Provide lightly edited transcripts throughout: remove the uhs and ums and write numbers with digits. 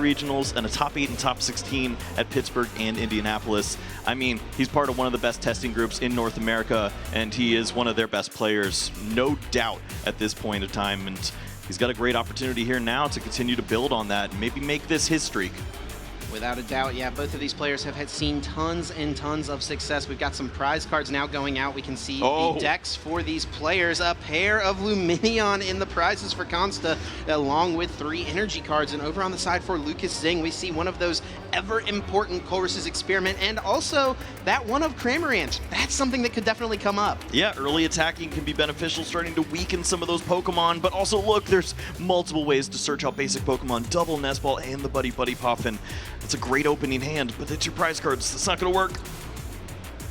regionals and a top 8 and top 16 at Pittsburgh and Indianapolis. I mean, he's part of one of the best testing groups in North America, and he is one of their best players, no doubt, at this point of time. And he's got a great opportunity here now to continue to build on that and maybe make this his streak. Without a doubt, yeah, both of these players have seen tons and tons of success. We've got some prize cards now going out. We can see the decks for these players. A pair of Luminion in the prizes for Konsta, along with 3 energy cards. And over on the side for Lucas Xing, we see one of those ever-important Chorus's Experiment, and also that one of Cramorant. That's something that could definitely come up. Yeah, early attacking can be beneficial, starting to weaken some of those Pokemon, but also look, there's multiple ways to search out basic Pokemon. Double Nest Ball and the Buddy Puffin. It's a great opening hand, but it's your prize cards. It's not going to work.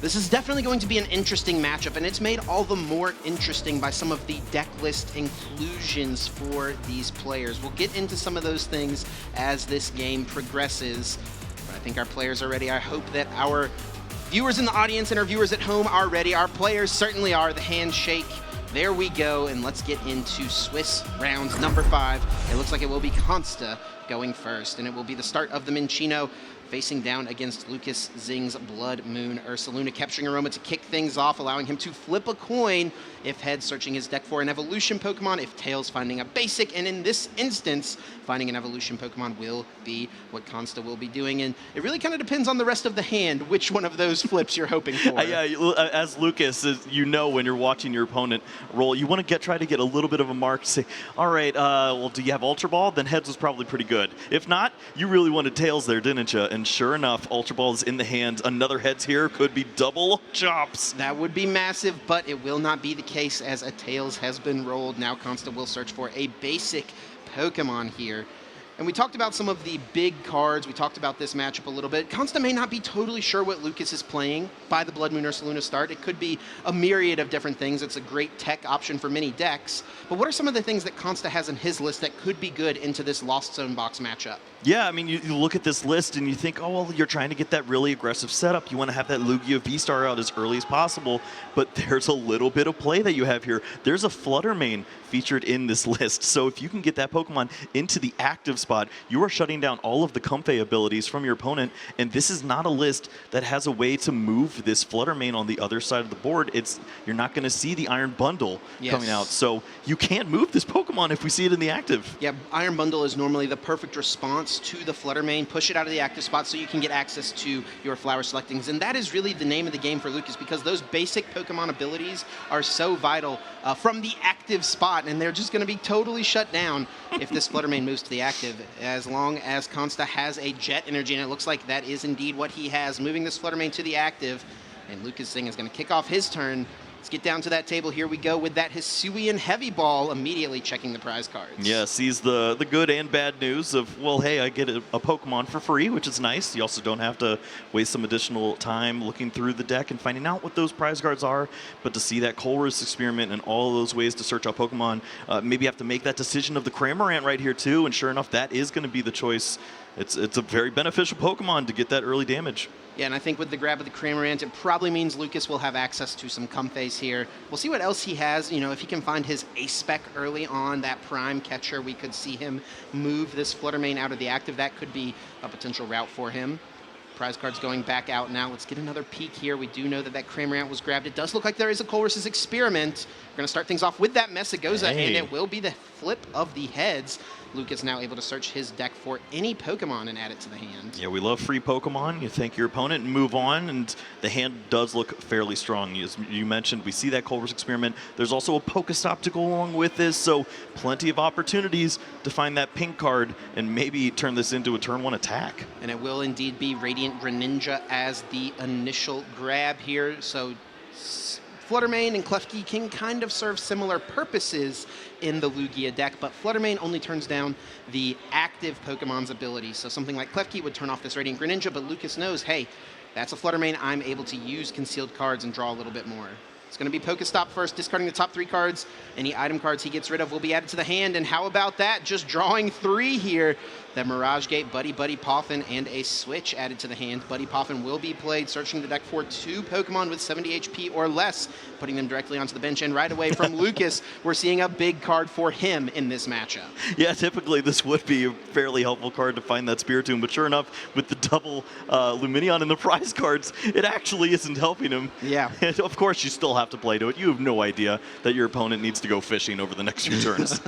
This is definitely going to be an interesting matchup, and it's made all the more interesting by some of the deck list inclusions for these players. We'll get into some of those things as this game progresses, but I think our players are ready. I hope that our viewers in the audience and our viewers at home are ready. Our players certainly are. The handshake. There we go, and let's get into Swiss round number 5. It looks like it will be Konsta going first, and it will be the start of the Minccino facing down against Lucas Xing's Blood Moon Ursaluna, capturing Aroma to kick things off, allowing him to flip a coin if Head searching his deck for an evolution Pokemon, if Tails finding a basic, and in this instance, finding an evolution Pokemon will be what Konsta will be doing. And it really kind of depends on the rest of the hand, which one of those flips you're hoping for. Yeah, as Lucas, you know when you're watching your opponent roll, you want to try to get a little bit of a mark to say, all right, well, do you have Ultra Ball? Then Heads was probably pretty good. If not, you really wanted Tails there, didn't you? And sure enough, Ultra Ball is in the hand. Another Heads here could be double chops. That would be massive, but it will not be the case as a Tails has been rolled. Now Konsta will search for a basic Pokemon here. And we talked about some of the big cards. We talked about this matchup a little bit. Konsta may not be totally sure what Lucas is playing by the Blood Moon Ursaluna start. It could be a myriad of different things. It's a great tech option for many decks. But what are some of the things that Konsta has in his list that could be good into this Lost Zone box matchup? Yeah, I mean, you look at this list and you think, oh, well, you're trying to get that really aggressive setup. You want to have that Lugia V-Star out as early as possible, but there's a little bit of play that you have here. There's a Fluttermane featured in this list, so if you can get that Pokemon into the active spot, you are shutting down all of the Comfey abilities from your opponent, and this is not a list that has a way to move this Fluttermane on the other side of the board. You're not going to see the Iron Bundle coming out, so you can't move this Pokemon if we see it in the active. Yeah, Iron Bundle is normally the perfect response to the Fluttermane. Push it out of the active spot so you can get access to your flower selectings, and that is really the name of the game for Lucas, because those basic Pokemon abilities are so vital from the active spot, and they're just going to be totally shut down if this Fluttermane moves to the active, as long as Konsta has a Jet Energy, and it looks like that is indeed what he has, moving this Fluttermane to the active, and Lucas Xing is going to kick off his turn. Let's get down to that table. Here we go with that Hisuian Heavy Ball, immediately checking the prize cards. Yeah, sees the good and bad news of, well, hey, I get a Pokemon for free, which is nice. You also don't have to waste some additional time looking through the deck and finding out what those prize cards are. But to see that Chorus Experiment and all of those ways to search out Pokemon, maybe you have to make that decision of the Cramorant right here too, and sure enough, that is going to be the choice. It's a very beneficial Pokemon to get that early damage. Yeah, and I think with the grab of the Cramorant, it probably means Lucas will have access to some Comfeys here. We'll see what else he has. You know, if he can find his A-Spec early on, that Prime Catcher, we could see him move this Fluttermane out of the active. That could be a potential route for him. Prize cards going back out now. Let's get another peek here. We do know that that Cramorant was grabbed. It does look like there is a Chorus's Experiment. We're going to start things off with that Messagoza, and it will be the flip of the Heads. Lucas now able to search his deck for any Pokemon and add it to the hand. Yeah, we love free Pokemon. You thank your opponent and move on, and the hand does look fairly strong. As you mentioned, we see that Chorus Experiment. There's also a Pokestop to go along with this, so plenty of opportunities to find that pink card and maybe turn this into a turn 1 attack. And it will indeed be Radiant Greninja as the initial grab here, so Fluttermane and Klefki can kind of serve similar purposes in the Lugia deck, but Fluttermane only turns down the active Pokemon's ability. So something like Klefki would turn off this Radiant Greninja, but Lucas knows, hey, that's a Fluttermane. I'm able to use concealed cards and draw a little bit more. It's going to be Pokestop first, discarding the top 3 cards. Any item cards he gets rid of will be added to the hand, and how about that? Just drawing 3 here. The Mirage Gate, Buddy Poffin, and a switch added to the hand. Buddy Poffin will be played, searching the deck for 2 Pokemon with 70 HP or less, putting them directly onto the bench. And right away from Lucas, we're seeing a big card for him in this matchup. Yeah, typically this would be a fairly helpful card to find that Spiritomb, but sure enough, with the double Luminion and the prize cards, it actually isn't helping him. Yeah. And of course, you still have to play to it. You have no idea that your opponent needs to go fishing over the next few turns.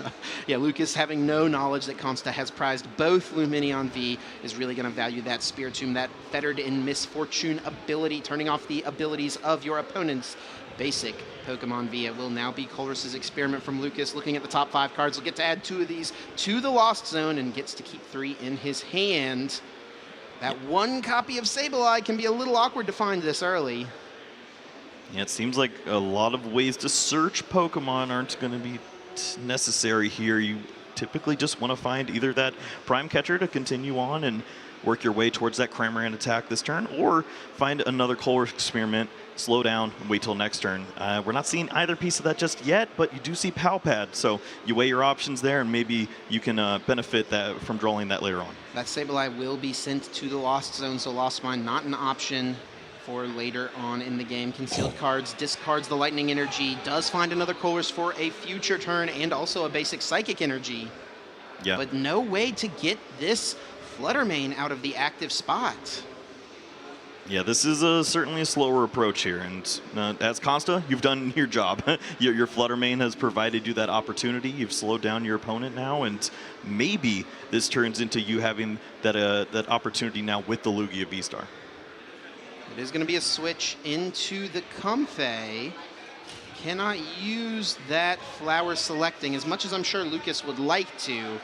Yeah, Lucas, having no knowledge that Konsta has prized both Luminion V, is really going to value that Spiritomb, that Fettered in Misfortune ability, turning off the abilities of your opponent's basic Pokemon V. It will now be Colress's Experiment from Lucas. Looking at the top 5 cards, he'll get to add 2 of these to the Lost Zone and gets to keep 3 in his hand. That 1 copy of Sableye can be a little awkward to find this early. Yeah, it seems like a lot of ways to search Pokemon aren't going to be necessary here. You typically just want to find either that Prime Catcher to continue on and work your way towards that Cramorant attack this turn, or find another Colress Experiment, slow down, and wait till next turn. We're not seeing either piece of that just yet, but you do see Palpad, so you weigh your options there, and maybe you can benefit that from drawing that later on. That Sableye will be sent to the Lost Zone, so Lost Mine not an option for later on in the game. Concealed cards, discards the Lightning Energy, does find another Colress for a future turn, and also a basic Psychic Energy. Yeah. But no way to get this Fluttermane out of the active spot. Yeah, this is certainly a slower approach here, and as Konsta, you've done your job. Your Fluttermane has provided you that opportunity. You've slowed down your opponent now, and maybe this turns into you having that opportunity now with the Lugia V-Star. It is going to be a switch into the Comfey. Cannot use that Flower Selecting as much as I'm sure Lucas would like to.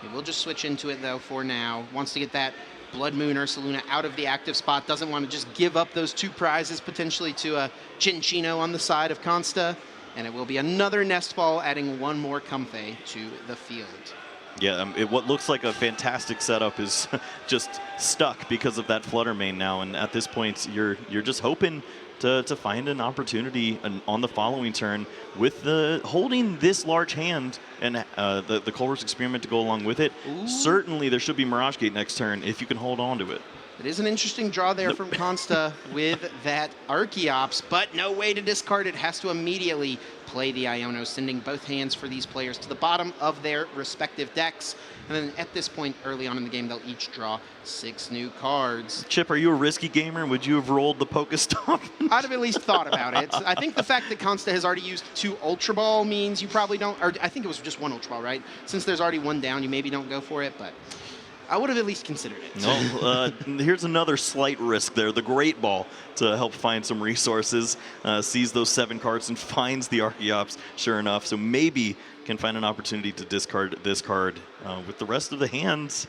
He will just switch into it, though, for now. Wants to get that Blood Moon Ursaluna out of the active spot. Doesn't want to just give up those 2 prizes potentially to a Chinchino on the side of Konsta. And it will be another Nest Ball, adding 1 more Comfey to the field. Yeah, what looks like a fantastic setup is just stuck because of that Fluttermane now, and at this point, you're just hoping to find an opportunity on the following turn with holding this large hand and the Colress Experiment to go along with it. Ooh. Certainly, there should be Mirage Gate next turn if you can hold on to it. It is an interesting draw there from Konsta with that Archeops, but no way to discard it. Has to immediately play the Iono, sending both hands for these players to the bottom of their respective decks. And then at this point, early on in the game, they'll each draw 6 new cards. Chip, are you a risky gamer? Would you have rolled the Pokestop? I'd have at least thought about it. I think the fact that Konsta has already used 2 Ultra Ball means you probably don't, or I think it was just 1 Ultra Ball, right? Since there's already 1 down, you maybe don't go for it, but I would have at least considered it. No, here's another slight risk there. The Great Ball to help find some resources. Sees those 7 cards and finds the Archeops, sure enough. So maybe can find an opportunity to discard this card with the rest of the hands.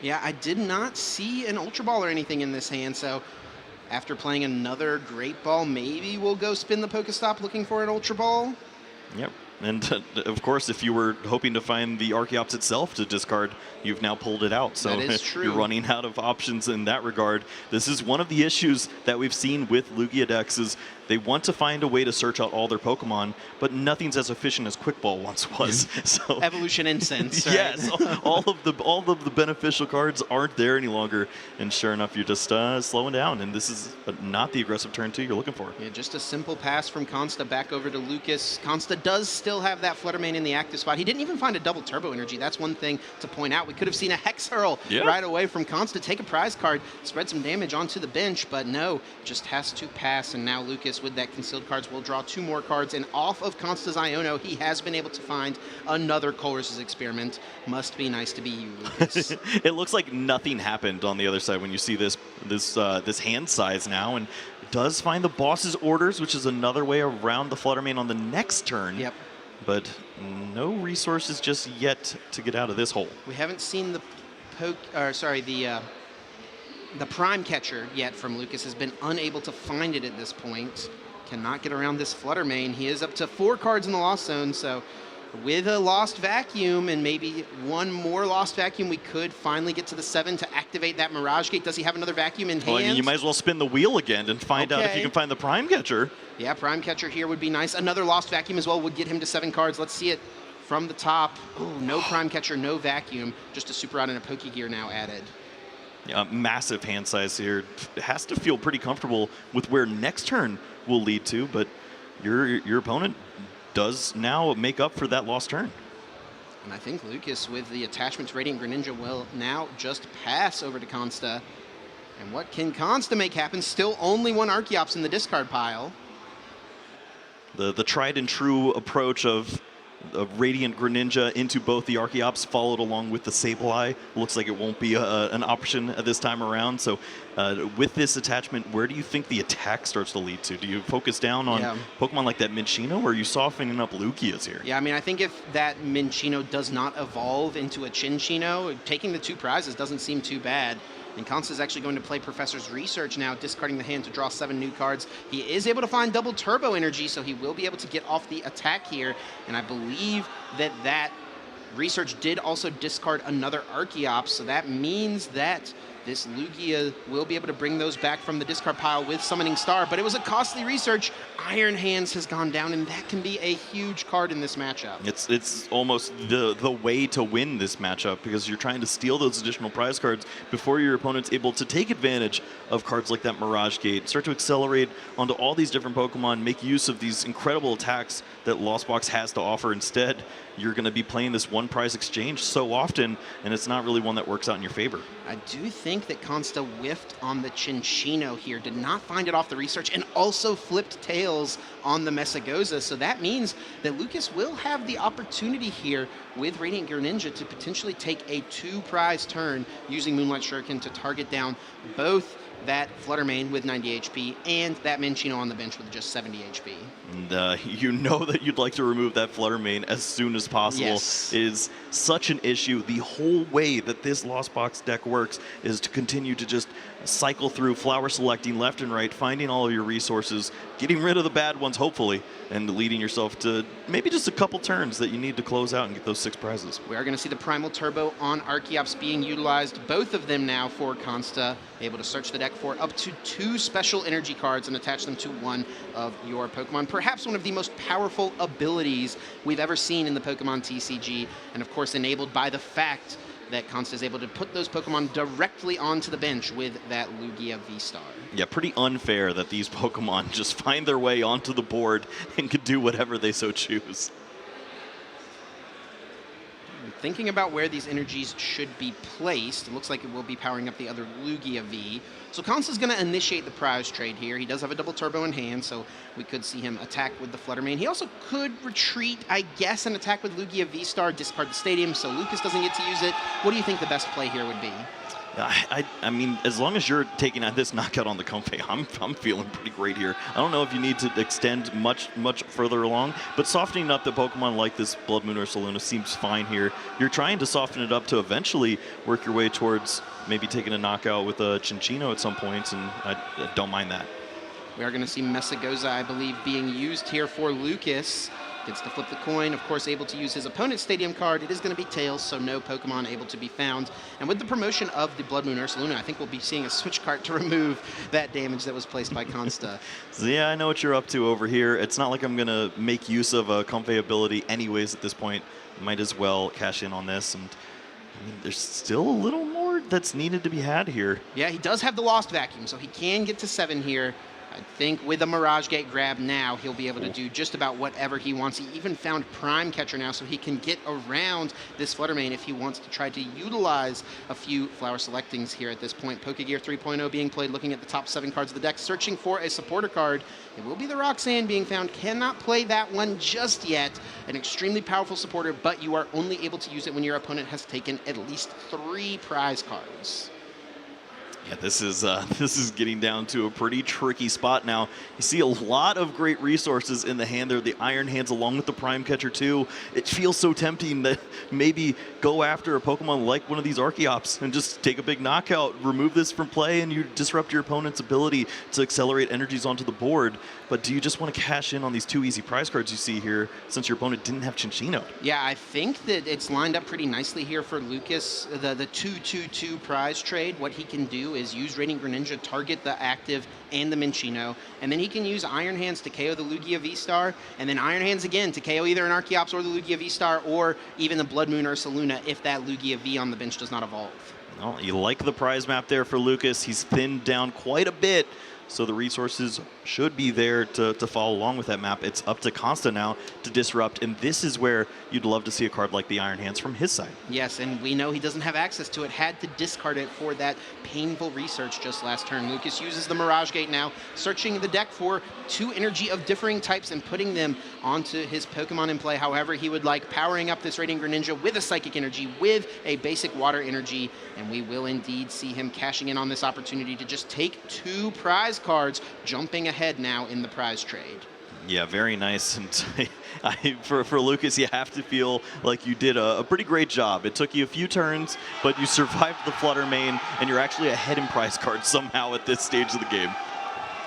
Yeah, I did not see an Ultra Ball or anything in this hand, so after playing another Great Ball, maybe we'll go spin the Pokestop looking for an Ultra Ball. Yep. And of course, if you were hoping to find the Archeops itself to discard, you've now pulled it out. So that is true. You're running out of options in that regard. This is one of the issues that we've seen with Lugia decks is they want to find a way to search out all their Pokemon, but nothing's as efficient as Quick Ball once was. So Evolution Incense, right? Yes, all of the beneficial cards aren't there any longer, and sure enough, you're just slowing down. And this is not the aggressive turn 2 you're looking for. Yeah, just a simple pass from Konsta back over to Lucas. Konsta does still have that Fluttermane in the active spot. He didn't even find a double Turbo Energy. That's one thing to point out. We could have seen a Hex Hurl right away from Konsta, take a prize card, spread some damage onto the bench, but no, just has to pass. And now Lucas, with that concealed cards, will draw 2 more cards, and off of Konsta's Iono, he has been able to find another Colress's Experiment. Must be nice to be you, Lucas. It looks like nothing happened on the other side when you see this hand size now, and does find the Boss's Orders, which is another way around the Fluttermane on the next turn. Yep. But no resources just yet to get out of this hole. We haven't seen the Prime Catcher yet from Lucas. Has been unable to find it at this point. Cannot get around this Fluttermane. He is up to 4 cards in the Lost Zone, so with a Lost Vacuum and maybe 1 more Lost Vacuum, we could finally get to the 7 to activate that Mirage Gate. Does he have another Vacuum in hand? Well, I mean, you might as well spin the wheel again and find out if you can find the Prime Catcher. Yeah, Prime Catcher here would be nice. Another Lost Vacuum as well would get him to 7 cards. Let's see it from the top. Oh, no Prime Catcher, no Vacuum. Just a Super Rod and a Pokegear now added. Massive hand size here. It has to feel pretty comfortable with where next turn will lead to, but your opponent does now make up for that lost turn. And I think Lucas, with the attachment to Radiant Greninja, will now just pass over to Konsta. And what can Konsta make happen? Still only one Archeops in the discard pile. The tried and true approach of Radiant Greninja into both the Archeops, followed along with the Sableye. Looks like it won't be an option this time around. So with this attachment, where do you think the attack starts to lead to? Do you focus down on Pokemon like that Minccino, or are you softening up Lugias here? Yeah, I mean, I think if that Minccino does not evolve into a Chinchino, taking the 2 prizes doesn't seem too bad. And Konsta is actually going to play Professor's Research now, discarding the hand to draw 7 new cards. He is able to find double Turbo Energy, so he will be able to get off the attack here. And I believe that Research did also discard another Archeops, so that means that this Lugia will be able to bring those back from the discard pile with Summoning Star. But it was a costly Research. Iron Hands has gone down, and that can be a huge card in this matchup. It's almost the way to win this matchup, because you're trying to steal those additional prize cards before your opponent's able to take advantage of cards like that Mirage Gate, start to accelerate onto all these different Pokemon, make use of these incredible attacks that Lost Box has to offer. Instead, you're going to be playing this one prize exchange so often, and it's not really one that works out in your favor. I do think that Konsta whiffed on the Chinchino here, did not find it off the Research, and also flipped tails on the Mesagoza. So that means that Lucas will have the opportunity here with Radiant Greninja to potentially take a 2-prize turn using Moonlight Shuriken to target down both that Fluttermane with 90 HP and that Minccino on the bench with just 70 HP. And you know that you'd like to remove that Fluttermane as soon as possible. Yes. It is such an issue. The whole way that this Lost Box deck works is to continue to just cycle through, flower selecting left and right, finding all of your resources, getting rid of the bad ones, hopefully, and leading yourself to maybe just a couple turns that you need to close out and get those 6 prizes. We are going to see the Primal Turbo on Archeops being utilized, both of them now for Konsta, able to search the deck for up to 2 special energy cards and attach them to one of your Pokemon. Perhaps one of the most powerful abilities we've ever seen in the Pokemon TCG, and of course enabled by the fact that Konsta is able to put those Pokemon directly onto the bench with that Lugia V-Star. Yeah, pretty unfair that these Pokemon just find their way onto the board and could do whatever they so choose. Thinking about where these energies should be placed, it looks like it will be powering up the other Lugia V. So Konsta's going to initiate the prize trade here. He does have a double turbo in hand, so we could see him attack with the Fluttermane. He also could retreat, I guess, and attack with Lugia V-Star, discard the stadium, so Lucas doesn't get to use it. What do you think the best play here would be? I mean, as long as you're taking this knockout on the Comfey, I'm feeling pretty great here. I don't know if you need to extend much further along, but softening up the Pokemon like this Blood Moon or Saluna seems fine here. You're trying to soften it up to eventually work your way towards maybe taking a knockout with a Chinchino at some points, and I don't mind that. We are going to see Mesagoza, I believe, being used here for Lucas. Gets to flip the coin, of course, able to use his opponent's stadium card. It is going to be Tails, so no Pokemon able to be found. And with the promotion of the Blood Moon Ursaluna, I think we'll be seeing a switch cart to remove that damage that was placed by Konsta. So yeah, I know what you're up to over here. It's not like I'm going to make use of a Comfey ability anyways at this point. Might as well cash in on this. And I mean, there's still a little more that's needed to be had here. Yeah, he does have the Lost Vacuum, so he can get to 7 here. I think with a Mirage Gate grab now, he'll be able to do just about whatever he wants. He even found Prime Catcher now, so he can get around this Fluttermane if he wants to try to utilize a few flower selectings here at this point. Pokegear 3.0 being played, looking at the top 7 cards of the deck, searching for a supporter card. It will be the Roxanne being found. Cannot play that one just yet. An extremely powerful supporter, but you are only able to use it when your opponent has taken at least 3 prize cards. Yeah, this is getting down to a pretty tricky spot now. You see a lot of great resources in the hand there. The Iron Hands along with the Prime Catcher too. It feels so tempting to maybe go after a Pokemon like one of these Archeops and just take a big knockout, remove this from play, and you disrupt your opponent's ability to accelerate energies onto the board. But do you just want to cash in on these 2 easy prize cards you see here since your opponent didn't have Chinchino? Yeah, I think that it's lined up pretty nicely here for Lucas. The 2-2-2 prize trade, what he can do do is use Radiant Greninja, target the active and the Minccino, and then he can use Iron Hands to KO the Lugia V-Star, and then Iron Hands again to KO either an Archeops or the Lugia V-Star, or even the Blood Moon Ursaluna if that Lugia V on the bench does not evolve. Well, you like the prize map there for Lucas. He's thinned down quite a bit, so the resources should be there to follow along with that map. It's up to Konsta now to disrupt, and this is where you'd love to see a card like the Iron Hands from his side. Yes, and we know he doesn't have access to it. Had to discard it for that painful research just last turn. Lucas uses the Mirage Gate now, searching the deck for 2 energy of differing types and putting them onto his Pokemon in play however he would like, powering up this Radiant Greninja with a Psychic Energy, with a basic Water Energy, and we will indeed see him cashing in on this opportunity to just take 2 prize cards, jumping ahead now in the prize trade. Yeah, very nice. And for Lucas, you have to feel like you did a pretty great job. It took you a few turns, but you survived the Flutter Mane, and you're actually ahead in prize cards somehow at this stage of the game.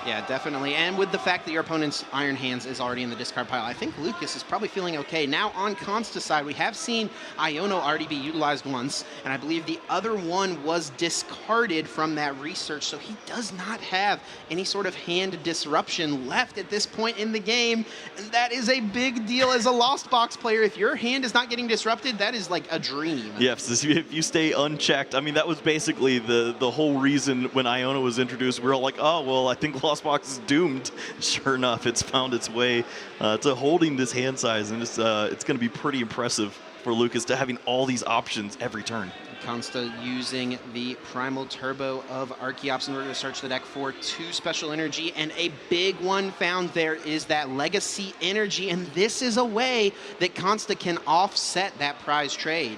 Yeah, definitely. And with the fact that your opponent's Iron Hands is already in the discard pile, I think Lucas is probably feeling okay. Now on Konsta's side, we have seen Iono already be utilized once, and I believe the other one was discarded from that research, so he does not have any sort of hand disruption left at this point in the game, and that is a big deal as a Lost Box player. If your hand is not getting disrupted, that is like a dream. Yes, if you stay unchecked, I mean, that was basically the whole reason when Iono was introduced. We were all like, oh, well, I think Lost Box is doomed. Sure enough, it's found its way to holding this hand size, and it's going to be pretty impressive for Lucas to having all these options every turn. Konsta using the Primal Turbo of Archeops in order to search the deck for 2 special energy, and a big one found there is that Legacy Energy, and this is a way that Konsta can offset that prize trade.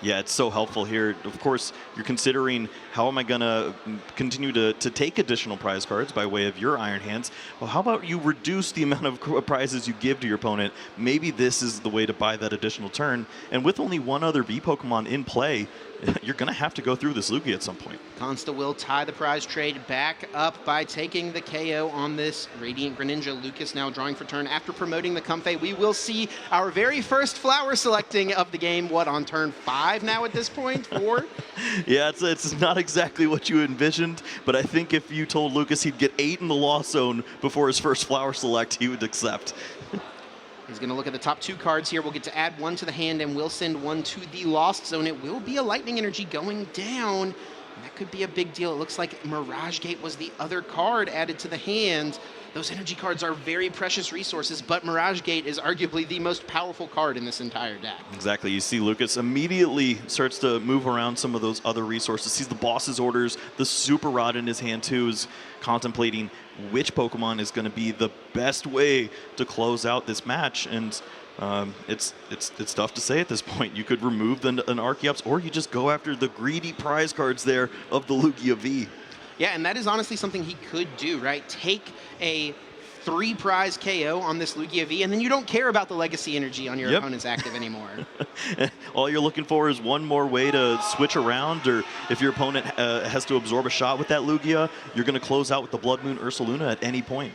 Yeah, it's so helpful here. Of course, you're considering how am I going to continue to take additional prize cards by way of your Iron Hands. Well, how about you reduce the amount of prizes you give to your opponent? Maybe this is the way to buy that additional turn. And with only one other V Pokemon in play, you're going to have to go through this Lugia at some point. Konsta will tie the prize trade back up by taking the KO on this Radiant Greninja. Lucas now drawing for turn after promoting the Comfey. We will see our very first flower selecting of the game, what, on turn 5 now at this point? 4? Yeah, it's not exactly what you envisioned, but I think if you told Lucas he'd get 8 in the Lost Zone before his first flower select, he would accept. He's going to look at the top 2 cards here. We'll get to add 1 to the hand, and we'll send 1 to the Lost Zone. It will be a Lightning Energy going down. And that could be a big deal. It looks like Mirage Gate was the other card added to the hand. Those energy cards are very precious resources, but Mirage Gate is arguably the most powerful card in this entire deck. Exactly. You see Lucas immediately starts to move around some of those other resources. Sees the boss's orders, the Super Rod in his hand too, is contemplating which Pokemon is going to be the best way to close out this match. And it's tough to say at this point. You could remove an Archeops, or you just go after the greedy prize cards there of the Lugia V. Yeah, and that is honestly something he could do, right? Take a 3 prize KO on this Lugia V, and then you don't care about the Legacy Energy on your opponent's active anymore. All you're looking for is one more way to switch around, or if your opponent has to absorb a shot with that Lugia, you're going to close out with the Blood Moon Ursaluna at any point.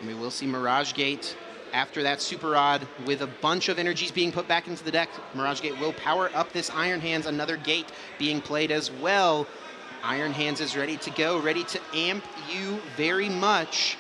And we will see Mirage Gate after that Super Rod with a bunch of energies being put back into the deck. Mirage Gate will power up this Iron Hands, another gate being played as well. Iron Hands is ready to go, ready to amp you very much.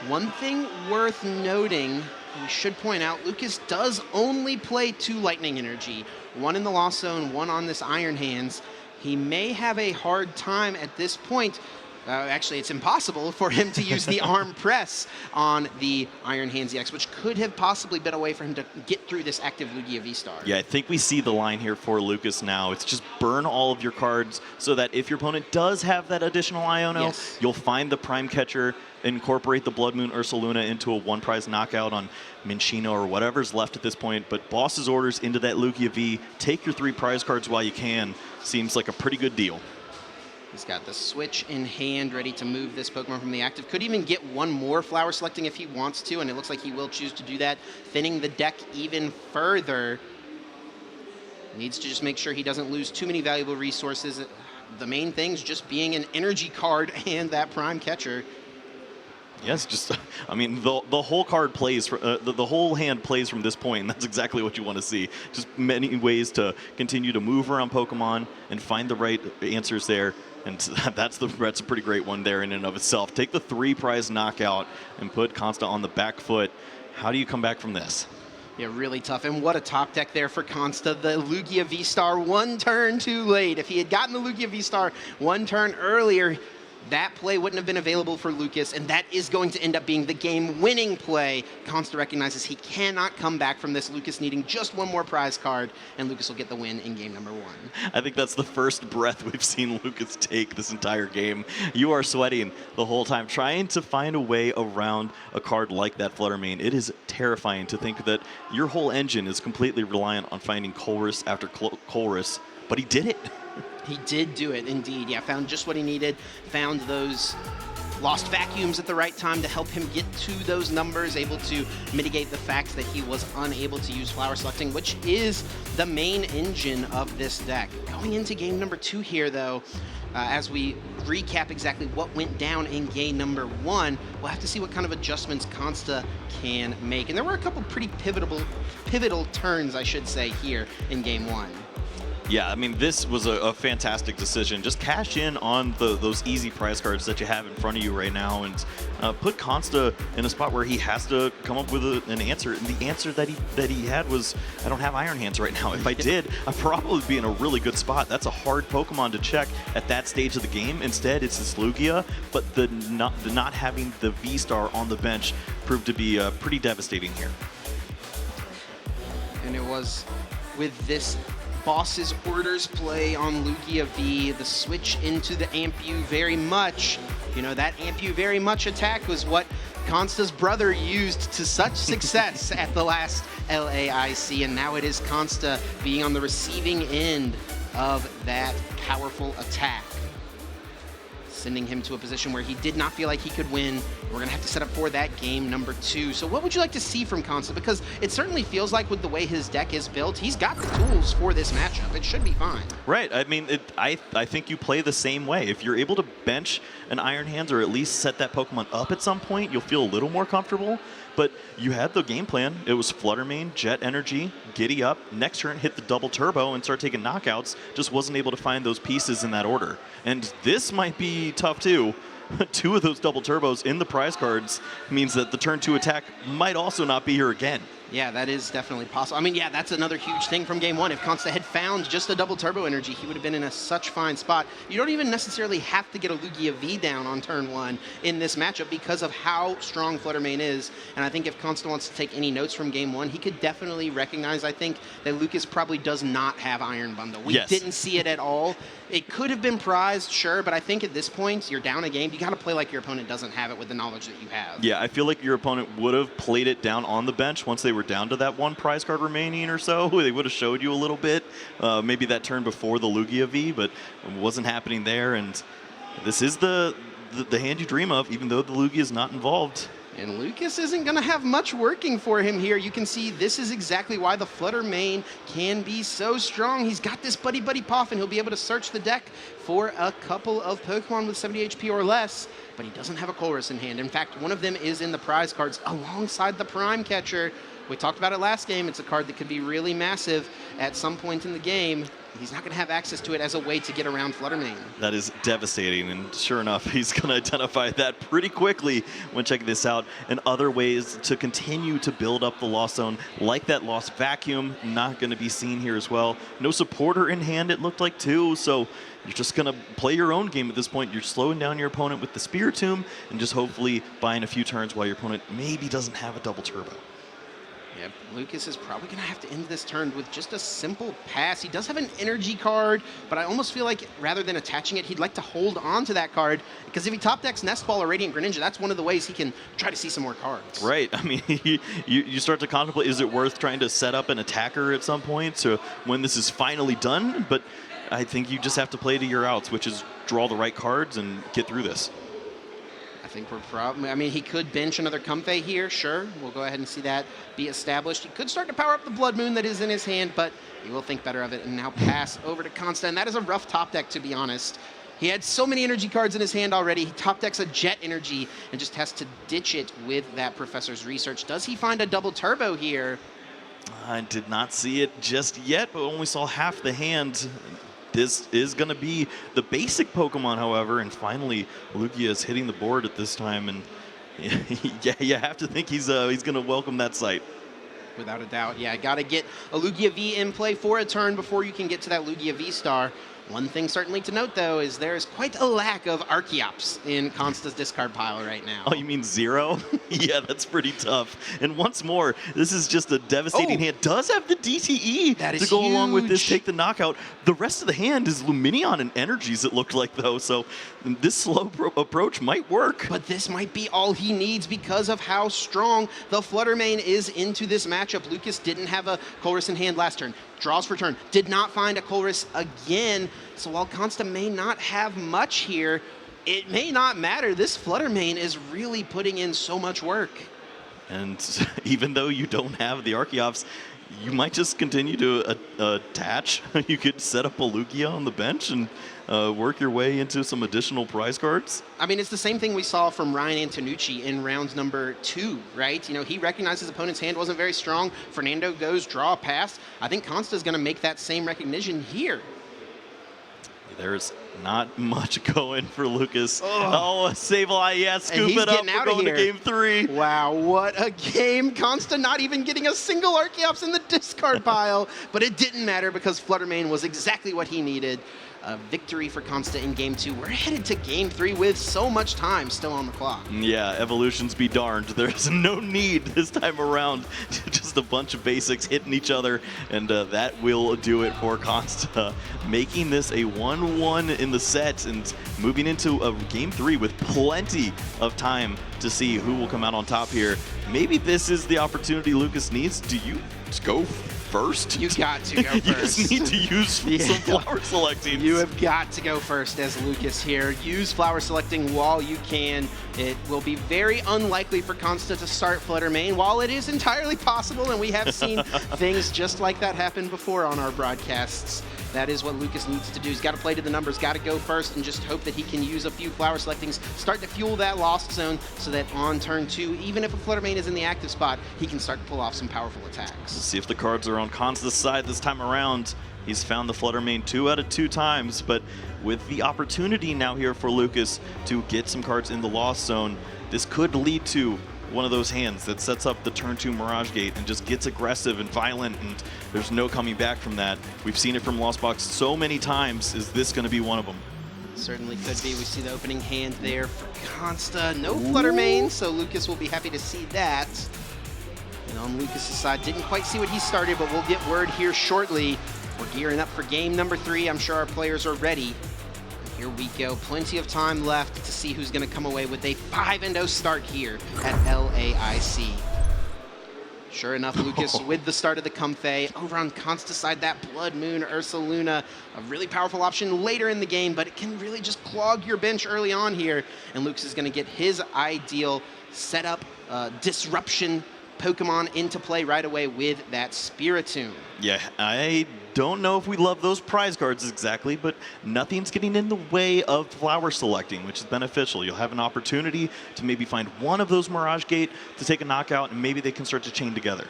One thing worth noting, we should point out, Lucas does only play 2 Lightning Energy. 1 in the Lost Zone, 1 on this Iron Hands. He may have a hard time at this point. Actually, it's impossible for him to use the Arm Press on the Iron Hands EX, which could have possibly been a way for him to get through this active Lugia V-Star. Yeah, I think we see the line here for Lucas now. It's just burn all of your cards so that if your opponent does have that additional Iono, you'll find the Prime Catcher, incorporate the Blood Moon Ursaluna into a 1 prize knockout on Minccino or whatever's left at this point. But boss's orders into that Lugia V, take your 3 prize cards while you can, seems like a pretty good deal. He's got the switch in hand, ready to move this Pokemon from the active. Could even get 1 more flower selecting if he wants to, and it looks like he will choose to do that, thinning the deck even further. Needs to just make sure he doesn't lose too many valuable resources. The main thing's just being an energy card and that Prime Catcher. Yes, just, I mean, the whole card plays, the whole hand plays from this point, and that's exactly what you want to see. Just many ways to continue to move around Pokemon and find the right answers there, and that's a pretty great one there in and of itself. Take the 3-prize knockout and put Konsta on the back foot. How do you come back from this? Yeah, really tough. And what a top deck there for Konsta. The Lugia V-Star 1 turn too late. If he had gotten the Lugia V-Star 1 turn earlier, that play wouldn't have been available for Lucas, and that is going to end up being the game-winning play. Konsta recognizes he cannot come back from this, Lucas needing just one more prize card, and Lucas will get the win in game number 1. I think that's the first breath we've seen Lucas take this entire game. You are sweating the whole time, trying to find a way around a card like that Flutter Mane. It is terrifying to think that your whole engine is completely reliant on finding Colress after Colress, but he did it. He did do it, indeed. Yeah, found just what he needed, found those lost vacuums at the right time to help him get to those numbers, able to mitigate the fact that he was unable to use flower selecting, which is the main engine of this deck. Going into game number 2 here, though, as we recap exactly what went down in game number 1, we'll have to see what kind of adjustments Konsta can make. And there were a couple pretty pivotal turns, I should say, here in game 1. Yeah, I mean, this was a fantastic decision. Just cash in on those easy prize cards that you have in front of you right now and put Konsta in a spot where he has to come up with an answer. And the answer that he had was, I don't have Iron Hands right now. If I did, I'd probably be in a really good spot. That's a hard Pokemon to check at that stage of the game. Instead, it's this Lugia, but the not having the V-Star on the bench proved to be pretty devastating here. And it was with this Boss's Orders play on Lugia V, the switch into the Ampu Very Much. You know, that Ampu Very Much attack was what Konsta's brother used to such success at the last LAIC, and now it is Konsta being on the receiving end of that powerful attack, sending him to a position where he did not feel like he could win. We're going to have to set up for that game number 2. So what would you like to see from Konsta? Because it certainly feels like with the way his deck is built, he's got the tools for this matchup. It should be fine. Right. I mean, I think you play the same way. If you're able to bench an Iron Hands or at least set that Pokemon up at some point, you'll feel a little more comfortable. But you had the game plan. It was Flutter Mane, Jet Energy, Giddy Up, next turn hit the double turbo and start taking knockouts. Just wasn't able to find those pieces in that order. And this might be tough too. 2 of those double turbos in the prize cards means that the turn 2 attack might also not be here again. Yeah, that is definitely possible. I mean, yeah, that's another huge thing from game 1. If Konsta had found just a double turbo energy, he would have been in such fine spot. You don't even necessarily have to get a Lugia V down on turn 1 in this matchup because of how strong Flutter Mane is. And I think if Konsta wants to take any notes from game 1, he could definitely recognize, I think, that Lucas probably does not have Iron Bundle. We didn't see it at all. It could have been prized, sure, but I think at this point, you're down a game. You got to play like your opponent doesn't have it with the knowledge that you have. Yeah, I feel like your opponent would have played it down on the bench once they were down to that 1 prize card remaining or so. They would have showed you a little bit, maybe that turn before the Lugia V, but it wasn't happening there. And this is the hand you dream of, even though the Lugia is not involved. And Lucas isn't going to have much working for him here. You can see this is exactly why the Flutter Mane can be so strong. He's got this Buddy Puff, and he'll be able to search the deck for a couple of Pokemon with 70 HP or less, but he doesn't have a Colress in hand. In fact, one of them is in the prize cards alongside the Prime Catcher. We talked about it last game. It's a card that could be really massive at some point in the game. He's not going to have access to it as a way to get around Flutter Mane. That is devastating, and sure enough, he's going to identify that pretty quickly when checking this out. And other ways to continue to build up the Lost Zone, like that Lost Vacuum, not going to be seen here as well. No supporter in hand, it looked like, too, so you're just going to play your own game at this point. You're slowing down your opponent with the Spiritomb and just hopefully buying a few turns while your opponent maybe doesn't have a double turbo. Yeah, Lucas is probably going to have to end this turn with just a simple pass. He does have an energy card, but I almost feel like rather than attaching it, he'd like to hold on to that card, because if he top decks Nest Ball or Radiant Greninja, that's one of the ways he can try to see some more cards. Right. I mean, you start to contemplate, is it worth trying to set up an attacker at some point so when this is finally done? But I think you just have to play to your outs, which is draw the right cards and get through this. I think we're probably, I mean, he could bench another Comfey here, sure. We'll go ahead and see that be established. He could start to power up the Blood Moon that is in his hand, but he will think better of it and now pass over to Konsta. And that is a rough top deck, to be honest. He had so many energy cards in his hand already. He top decks a Jet Energy and just has to ditch it with that Professor's Research. Does he find a double turbo here? I did not see it just yet, but only saw half the hand. This is going to be the basic Pokemon, however, and finally Lugia is hitting the board at this time, and yeah, you have to think he's going to welcome that sight. Without a doubt, yeah. Got to get a Lugia V in play for a turn before you can get to that Lugia V-Star. One thing certainly to note, though, is there is quite a lack of Archeops in Konsta's discard pile right now. Oh, you mean 0? Yeah, that's pretty tough. And once more, this is just a devastating hand. Does have the DTE to go along with this, take the knockout. The rest of the hand is Luminion and Energies, it looked like, though. So this slow approach might work. But this might be all he needs because of how strong the Flutter Mane is into this matchup. Lucas didn't have a Colress in hand last turn. Draws for turn. Did not find a Colress again. So while Konsta may not have much here, it may not matter. This Flutter Mane is really putting in so much work. And even though you don't have the Archeops, you might just continue to attach. You could set up a Lugia on the bench and work your way into some additional prize cards. I mean, it's the same thing we saw from Ryan Antonucci in round number 2, right? You know, he recognized his opponent's hand wasn't very strong. Fernando goes, draw, pass. I think Konsta is going to make that same recognition here. There's not much going for Lucas. Oh, Sable, yeah, scoop it up. We're going to game 3. Wow, what a game. Konsta not even getting a single Archeops in the discard pile. But it didn't matter because Flutter Mane was exactly what he needed. A victory for Konsta in game 2. We're headed to game 3 with so much time still on the clock. Yeah, evolutions be darned. There's no need this time around. Just a bunch of basics hitting each other, and that will do it for Konsta. Making this a 1-1 in the set and moving into a game 3 with plenty of time to see who will come out on top here. Maybe this is the opportunity Lucas needs. Do you go first? You got to go first. You just need to use some flower selecting. You have got to go first as Lucas here. Use flower selecting while you can. It will be very unlikely for Konsta to start Flutter Mane, while it is entirely possible, and we have seen things just like that happen before on our broadcasts. That is what Lucas needs to do. He's got to play to the numbers, got to go first, and just hope that he can use a few flower selectings, start to fuel that lost zone, so that on turn 2, even if a Flutter Mane is in the active spot, he can start to pull off some powerful attacks. Let's see if the cards are on Konsta's side this time around. He's found the Flutter Mane 2 out of 2 times, but with the opportunity now here for Lucas to get some cards in the lost zone, this could lead to one of those hands that sets up the turn 2 Mirage Gate and just gets aggressive and violent, and there's no coming back from that. We've seen it from Lost Box so many times. Is this going to be one of them? Certainly could be. We see the opening hand there for Konsta. No Flutter Mane, so Lucas will be happy to see that. And on Lucas's side, didn't quite see what he started, but we'll get word here shortly. We're gearing up for game number 3. I'm sure our players are ready. Here we go. Plenty of time left to see who's going to come away with a 5-0 start here at LAIC. Sure enough, Lucas with the start of the Comfey. Over on Konsta's side, that Blood Moon Ursaluna, a really powerful option later in the game, but it can really just clog your bench early on here. And Lucas is going to get his ideal setup, disruption Pokemon into play right away with that Spiritomb. Yeah, I don't know if we love those prize cards exactly, but nothing's getting in the way of flower selecting, which is beneficial. You'll have an opportunity to maybe find one of those Mirage Gate to take a knockout, and maybe they can start to chain together.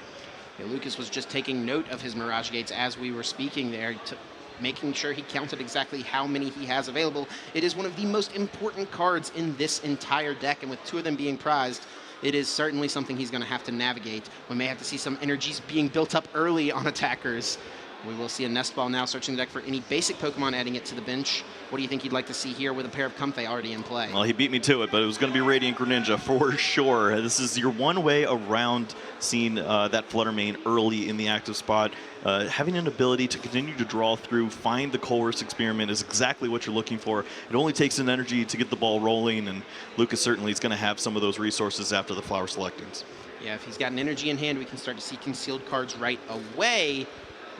Yeah, Lucas was just taking note of his Mirage Gates as we were speaking there, making sure he counted exactly how many he has available. It is one of the most important cards in this entire deck, and with 2 of them being prized, it is certainly something he's going to have to navigate. We may have to see some energies being built up early on attackers. We will see a Nest Ball now searching the deck for any basic Pokemon, adding it to the bench. What do you think you'd like to see here with a pair of Comfey already in play? Well, he beat me to it, but it was going to be Radiant Greninja for sure. This is your one way around seeing that Flutter Mane early in the active spot. Having an ability to continue to draw through, find the Colress Experiment is exactly what you're looking for. It only takes an energy to get the ball rolling, and Lucas certainly is going to have some of those resources after the flower selectings. Yeah, if he's got an energy in hand, we can start to see concealed cards right away.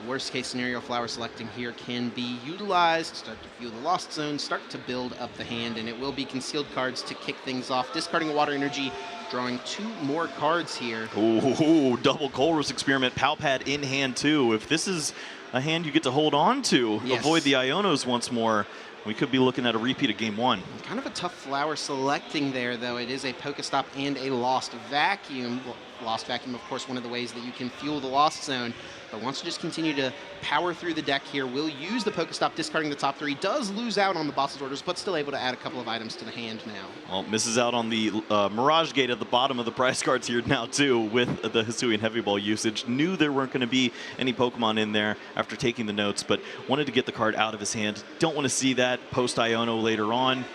Worst case scenario, flower selecting here can be utilized, start to fuel the lost zone, start to build up the hand, and it will be concealed cards to kick things off. Discarding a water energy, drawing 2 more cards here. Ooh, double Colress Experiment, Palpad in hand too. If this is a hand you get to hold on to, avoid the Ionos once more, We could be looking at a repeat of game 1. Kind of a tough flower selecting there, though. It is a Pokestop and a Lost Vacuum. Lost Vacuum, of course, one of the ways that you can fuel the Lost Zone. But wants to just continue to power through the deck here. Will use the Pokestop, discarding the top 3. Does lose out on the boss's orders, but still able to add a couple of items to the hand now. Well, misses out on the Mirage Gate at the bottom of the prize cards here now, too, with the Hisuian Heavy Ball usage. Knew there weren't going to be any Pokemon in there after taking the notes, but wanted to get the card out of his hand. Don't want to see that post-Iono later on.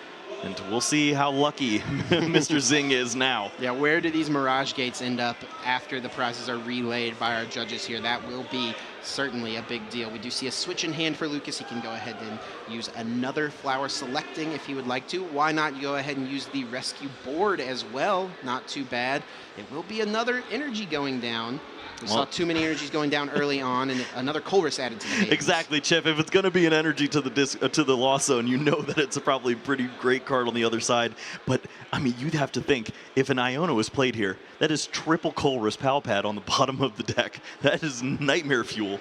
And we'll see how lucky Mr. Xing is now. Yeah, where do these Mirage Gates end up after the prizes are relayed by our judges here? That will be certainly a big deal. We do see a switch in hand for Lucas. He can go ahead and use another flower selecting if he would like to. Why not go ahead and use the rescue board as well? Not too bad. It will be another energy going down. We saw too many energies going down early on, and another Colress added to the hands. Exactly, Chip. If it's going to be an energy to the Lost Zone, you know that it's a probably pretty great card on the other side. But, I mean, you'd have to think, if an Iono is played here, that is triple Colress Pal Pad on the bottom of the deck. That is nightmare fuel.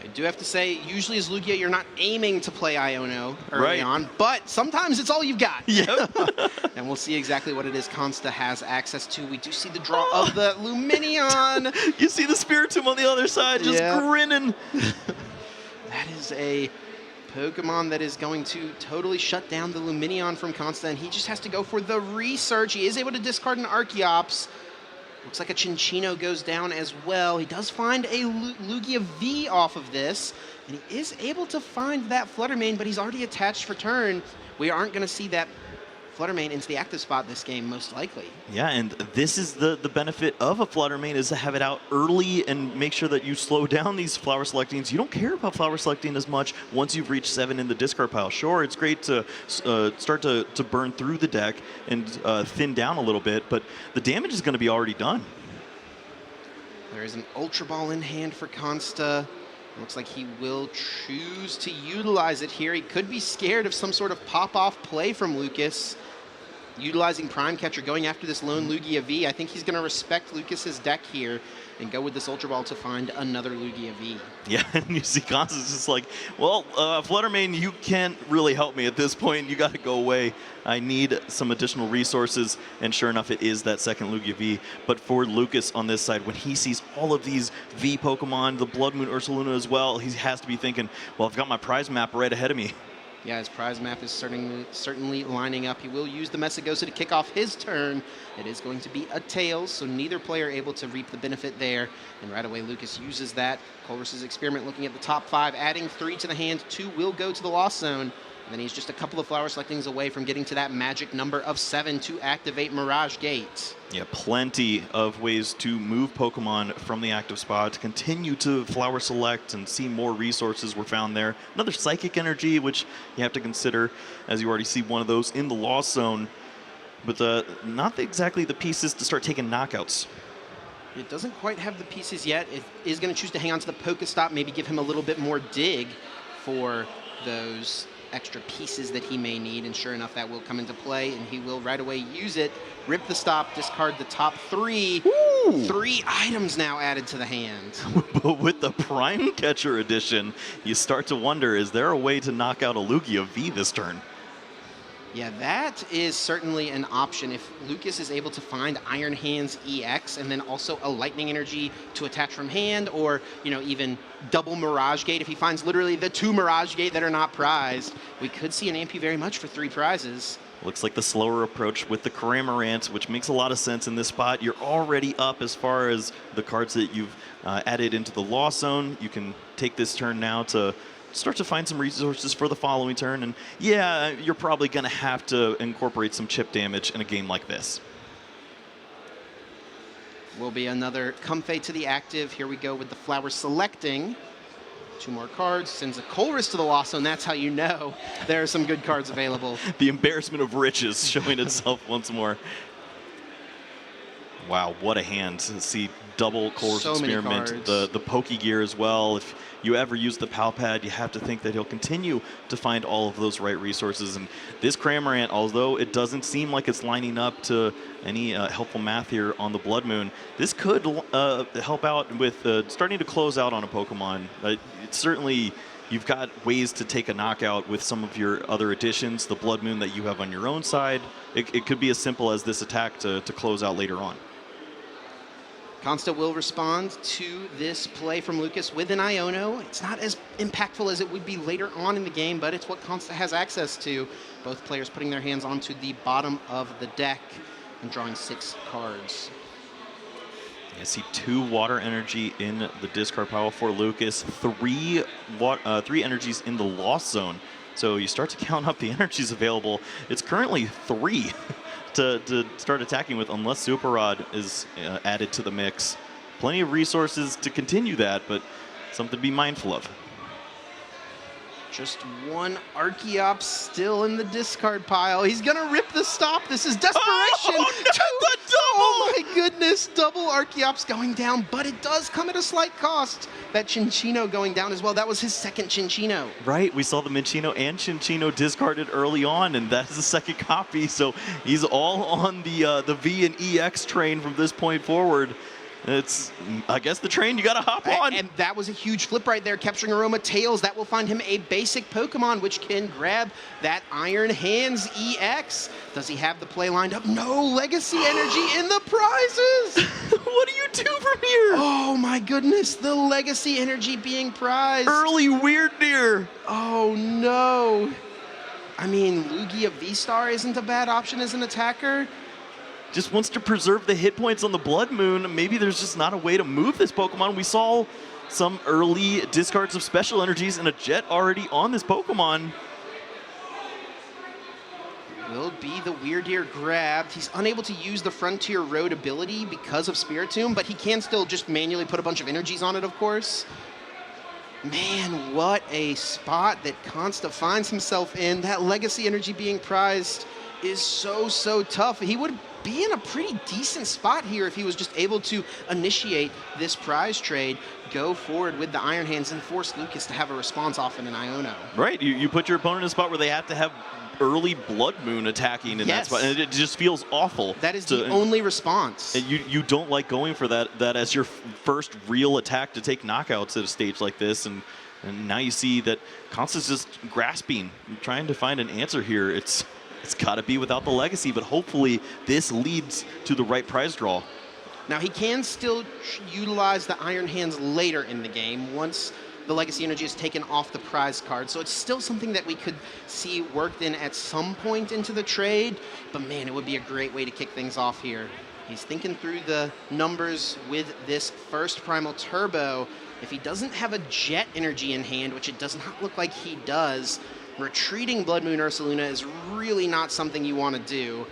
I do have to say, usually as Lugia, you're not aiming to play Iono early on, but sometimes it's all you've got. Yeah. And we'll see exactly what it is Konsta has access to. We do see the draw of the Luminion. You see the Spiritomb on the other side just grinning. That is a Pokemon that is going to totally shut down the Luminion from Konsta, and he just has to go for the research. He is able to discard an Archeops. Looks like a Chinchino goes down as well. He does find a Lugia V off of this, and he is able to find that Fluttermane, but he's already attached for turn. We aren't going to see that Fluttermane into the active spot this game, most likely. Yeah, and this is the benefit of a Fluttermane, is to have it out early and make sure that you slow down these flower selectings. You don't care about flower selecting as much once you've reached 7 in the discard pile. Sure, it's great to start to burn through the deck and thin down a little bit, but the damage is going to be already done. There is an Ultra Ball in hand for Konsta. Looks like he will choose to utilize it here. He could be scared of some sort of pop-off play from Lucas. Utilizing Prime Catcher, going after this lone Lugia V. I think he's going to respect Lucas's deck here and go with this Ultra Ball to find another Lugia V. Yeah, and you see Constance just like, well, Fluttermane, you can't really help me at this point. You got to go away. I need some additional resources. And sure enough, it is that second Lugia V. But for Lucas on this side, when he sees all of these V Pokemon, the Blood Moon Ursaluna as well, he has to be thinking, well, I've got my prize map right ahead of me. Yeah, his prize map is certainly lining up. He will use the Messagosa to kick off his turn. It is going to be a Tails, so neither player able to reap the benefit there. And right away, Lucas uses that. Colress's Experiment looking at the top 5, adding 3 to the hand. 2 will go to the Lost Zone. And then he's just a couple of flower selectings away from getting to that magic number of 7 to activate Mirage Gate. Yeah, plenty of ways to move Pokemon from the active spot, to continue to flower select and see more resources were found there. Another Psychic Energy, which you have to consider, as you already see one of those in the Lost Zone. But not exactly the pieces to start taking knockouts. It doesn't quite have the pieces yet. It is going to choose to hang on to the Pokestop, maybe give him a little bit more dig for those extra pieces that he may need, and sure enough, that will come into play, and he will right away use it, rip the stop, discard the top 3. Ooh. 3 items now added to the hand. But with the Prime Catcher edition, you start to wonder, is there a way to knock out a Lugia V this turn? Yeah, that is certainly an option. If Lucas is able to find Iron Hands EX and then also a Lightning Energy to attach from hand, or, you know, even double Mirage Gate, if he finds literally the 2 Mirage Gate that are not prized, we could see an Ampy very much for 3 prizes. Looks like the slower approach with the Cramorant, which makes a lot of sense in this spot. You're already up as far as the cards that you've added into the Lost Zone. You can take this turn now to start to find some resources for the following turn. And yeah, you're probably going to have to incorporate some chip damage in a game like this. Will be another Comfey to the active. Here we go with the flower selecting. 2 more cards, sends a Colress to the Lost Zone. That's how you know there are some good cards available. The embarrassment of riches showing itself once more. Wow, what a hand. See double Colress Experiment, the Pokegear as well. If you ever use the Pal Pad, you have to think that he'll continue to find all of those right resources. And this Cramorant, although it doesn't seem like it's lining up to any helpful math here on the Blood Moon, this could help out with starting to close out on a Pokemon. It certainly you've got ways to take a knockout with some of your other additions, the Blood Moon that you have on your own side. It could be as simple as this attack to close out later on. Konsta will respond to this play from Lucas with an Iono. It's not as impactful as it would be later on in the game, but it's what Konsta has access to. Both players putting their hands onto the bottom of the deck and drawing 6 cards. I see 2 water energy in the discard pile for Lucas, 3 energies in the lost zone. So you start to count up the energies available. It's currently 3 to start attacking with, unless Super Rod is added to the mix. Plenty of resources to continue that, but something to be mindful of. Just 1 Archeops still in the discard pile. He's gonna rip the stop. This is desperation. Oh, no, the double! Oh my goodness, double Archeops going down, but it does come at a slight cost. That Chinchino going down as well. That was his second Chinchino. Right, we saw the Minchino and Chinchino discarded early on, and that's the second copy. So he's all on the V and EX train from this point forward. It's, I guess, the train you got to hop on. And that was a huge flip right there, capturing Aroma Tails. That will find him a basic Pokemon, which can grab that Iron Hands EX. Does he have the play lined up? No, Legacy Energy in the prizes. What do you do from here? Oh my goodness, the Legacy Energy being prized. Early Weird Deer. Oh no. I mean, Lugia V-Star isn't a bad option as an attacker. Just wants to preserve the hit points on the Blood Moon. Maybe there's just not a way to move this Pokemon. We saw some early discards of special energies and a Jet already on this Pokemon. Will be the Weird Deer grabbed. He's unable to use the Frontier Road ability because of Spiritomb, but he can still just manually put a bunch of energies on it, of course. Man, what a spot that Konsta finds himself in. That Legacy Energy being prized is so tough. He would be in a pretty decent spot here if he was just able to initiate this prize trade, go forward with the Iron Hands, and force Lucas to have a response off in an Iono. Right, you put your opponent in a spot where they have to have early Blood Moon attacking in that spot, and it just feels awful. That is the only response. And you don't like going for that as your first real attack to take knockouts at a stage like this, and now you see that Konsta's just grasping, trying to find an answer here. It's got to be without the Legacy, but hopefully this leads to the right prize draw. Now he can still utilize the Iron Hands later in the game once the Legacy Energy is taken off the prize card. So it's still something that we could see worked in at some point into the trade, but man, it would be a great way to kick things off here. He's thinking through the numbers with this first Primal Turbo. If he doesn't have a Jet Energy in hand, which it does not look like he does, retreating Blood Moon Ursaluna is really not something you want to do.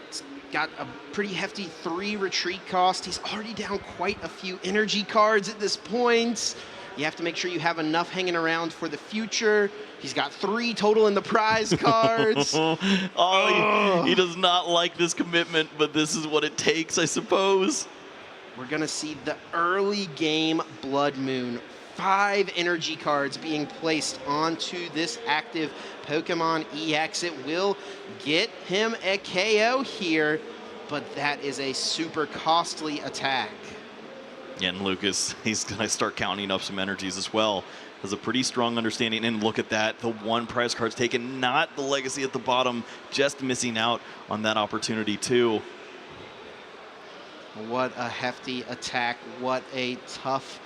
It's got a pretty hefty 3 retreat cost. He's already down quite a few energy cards at this point. You have to make sure you have enough hanging around for the future. He's got 3 total in the prize cards. He does not like this commitment, but this is what it takes, I suppose. We're going to see the early game Blood Moon. 5 energy cards being placed onto this active Pokemon EX. It will get him a KO here, but that is a super costly attack. Yeah, and Lucas, he's going to start counting up some energies as well. Has a pretty strong understanding, and look at that. The 1 prize card's taken, not the Legacy at the bottom, just missing out on that opportunity too. What a hefty attack. What a tough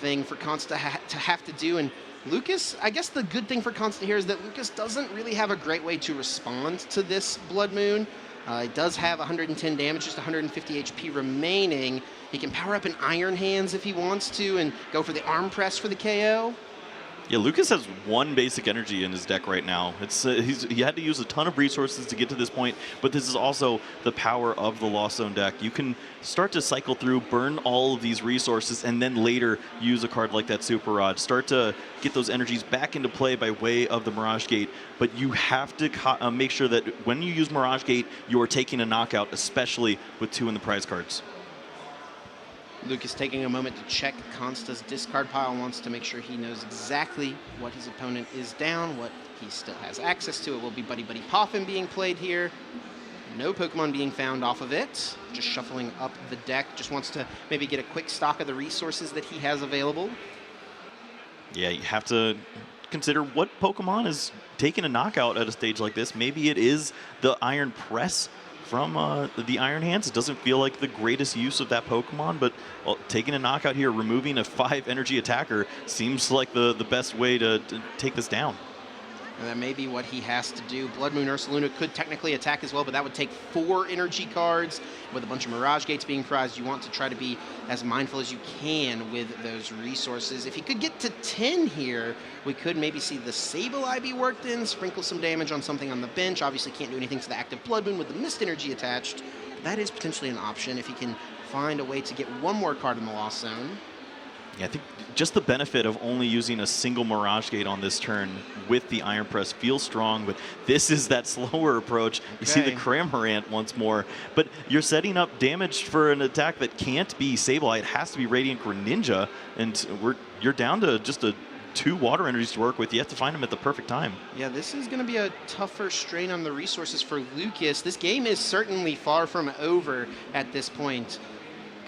thing for Konsta to have to do. And Lucas, I guess the good thing for Konsta here is that Lucas doesn't really have a great way to respond to this Blood Moon. He does have 110 damage, just 150 HP remaining. He can power up an Iron Hands if he wants to and go for the Arm Press for the KO. Yeah, Lucas has 1 basic energy in his deck right now. It's he had to use a ton of resources to get to this point, but this is also the power of the Lost Zone deck. You can start to cycle through, burn all of these resources, and then later use a card like that Super Rod. Start to get those energies back into play by way of the Mirage Gate, but you have to make sure that when you use Mirage Gate, you are taking a knockout, especially with 2 in the prize cards. Lucas taking a moment to check Konsta's discard pile, wants to make sure he knows exactly what his opponent is down, what he still has access to. It will be Buddy Buddy Poffin being played here. No Pokemon being found off of it. Just shuffling up the deck. Just wants to maybe get a quick stock of the resources that he has available. Yeah, you have to consider what Pokemon is taking a knockout at a stage like this. Maybe it is the Iron Press from the Iron Hands. It doesn't feel like the greatest use of that Pokemon, but taking a knockout here, removing a 5 energy attacker seems like the best way to take this down. And that may be what he has to do. Blood Moon Ursaluna could technically attack as well, but that would take 4 energy cards. With a bunch of Mirage Gates being prized, you want to try to be as mindful as you can with those resources. If he could get to 10 here, we could maybe see the Sableye be worked in, sprinkle some damage on something on the bench. Obviously can't do anything to the active Blood Moon with the Mist Energy attached. But that is potentially an option if he can find a way to get 1 more card in the Lost Zone. Yeah, I think just the benefit of only using a single Mirage Gate on this turn with the Iron Press feels strong, but this is that slower approach. You see the Cramorant once more, but you're setting up damage for an attack that can't be Sableye. It has to be Radiant Greninja, and you're down to just 2 water energies to work with. You have to find them at the perfect time. Yeah, this is going to be a tougher strain on the resources for Lucas. This game is certainly far from over at this point.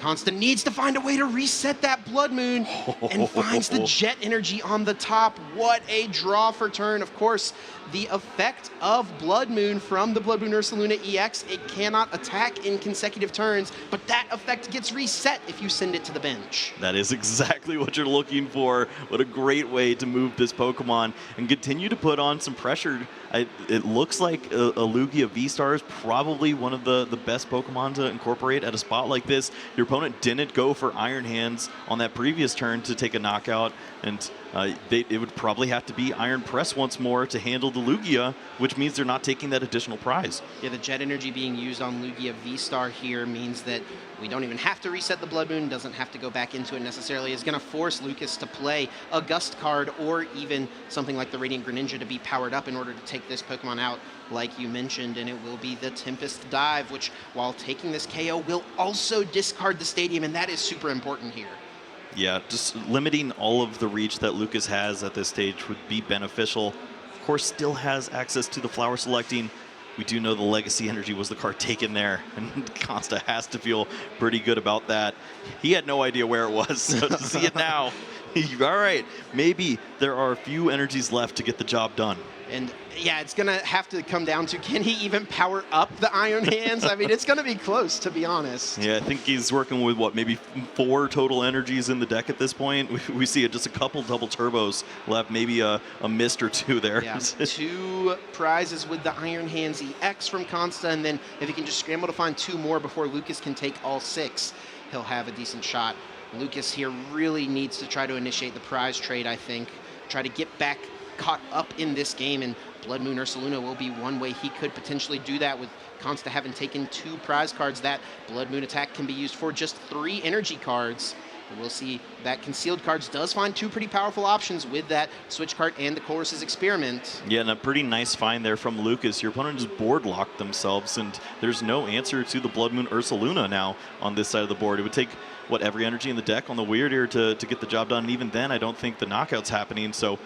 Konsta needs to find a way to reset that Blood Moon and finds the Jet Energy on the top. What a draw for turn. Of course, the effect of Blood Moon from the Blood Moon Ursaluna EX, it cannot attack in consecutive turns, but that effect gets reset if you send it to the bench. That is exactly what you're looking for. What a great way to move this Pokemon and continue to put on some pressure. It looks like a Lugia V-Star is probably one of the best Pokemon to incorporate at a spot like this. Your opponent didn't go for Iron Hands on that previous turn to take a knockout, and it would probably have to be Iron Press once more to handle the Lugia, which means they're not taking that additional prize. Yeah, the Jet Energy being used on Lugia V-Star here means that we don't even have to reset the Blood Moon, doesn't have to go back into it necessarily. It's going to force Lucas to play a Gust card or even something like the Radiant Greninja to be powered up in order to take this Pokemon out, like you mentioned, and it will be the Tempest Dive, which, while taking this KO, will also discard the stadium, and that is super important here. Yeah, just limiting all of the reach that Lucas has at this stage would be beneficial. Of course, still has access to the flower selecting. We do know the Legacy Energy was the card taken there, and Konsta has to feel pretty good about that. He had no idea where it was, so to see it now, all right, maybe there are a few energies left to get the job done. And yeah, it's going to have to come down to, can he even power up the Iron Hands? I mean, it's going to be close, to be honest. Yeah, I think he's working with, what, maybe 4 total energies in the deck at this point. We see just a couple double turbos left, maybe a mist or 2 there. Yeah, 2 prizes with the Iron Hands EX from Konsta, and then if he can just scramble to find 2 more before Lucas can take all 6, he'll have a decent shot. Lucas here really needs to try to initiate the prize trade, I think. Try to get back caught up in this game, and Blood Moon Ursaluna will be one way he could potentially do that, with Konsta having taken 2 prize cards. That Blood Moon attack can be used for just 3 energy cards. And we'll see that Concealed Cards does find 2 pretty powerful options with that Switch card and the Chorus's Experiment. Yeah, and a pretty nice find there from Lucas. Your opponent just board locked themselves, and there's no answer to the Blood Moon Ursaluna now on this side of the board. It would take, what, every energy in the deck on the Weird to get the job done, and even then I don't think the knockout's happening, so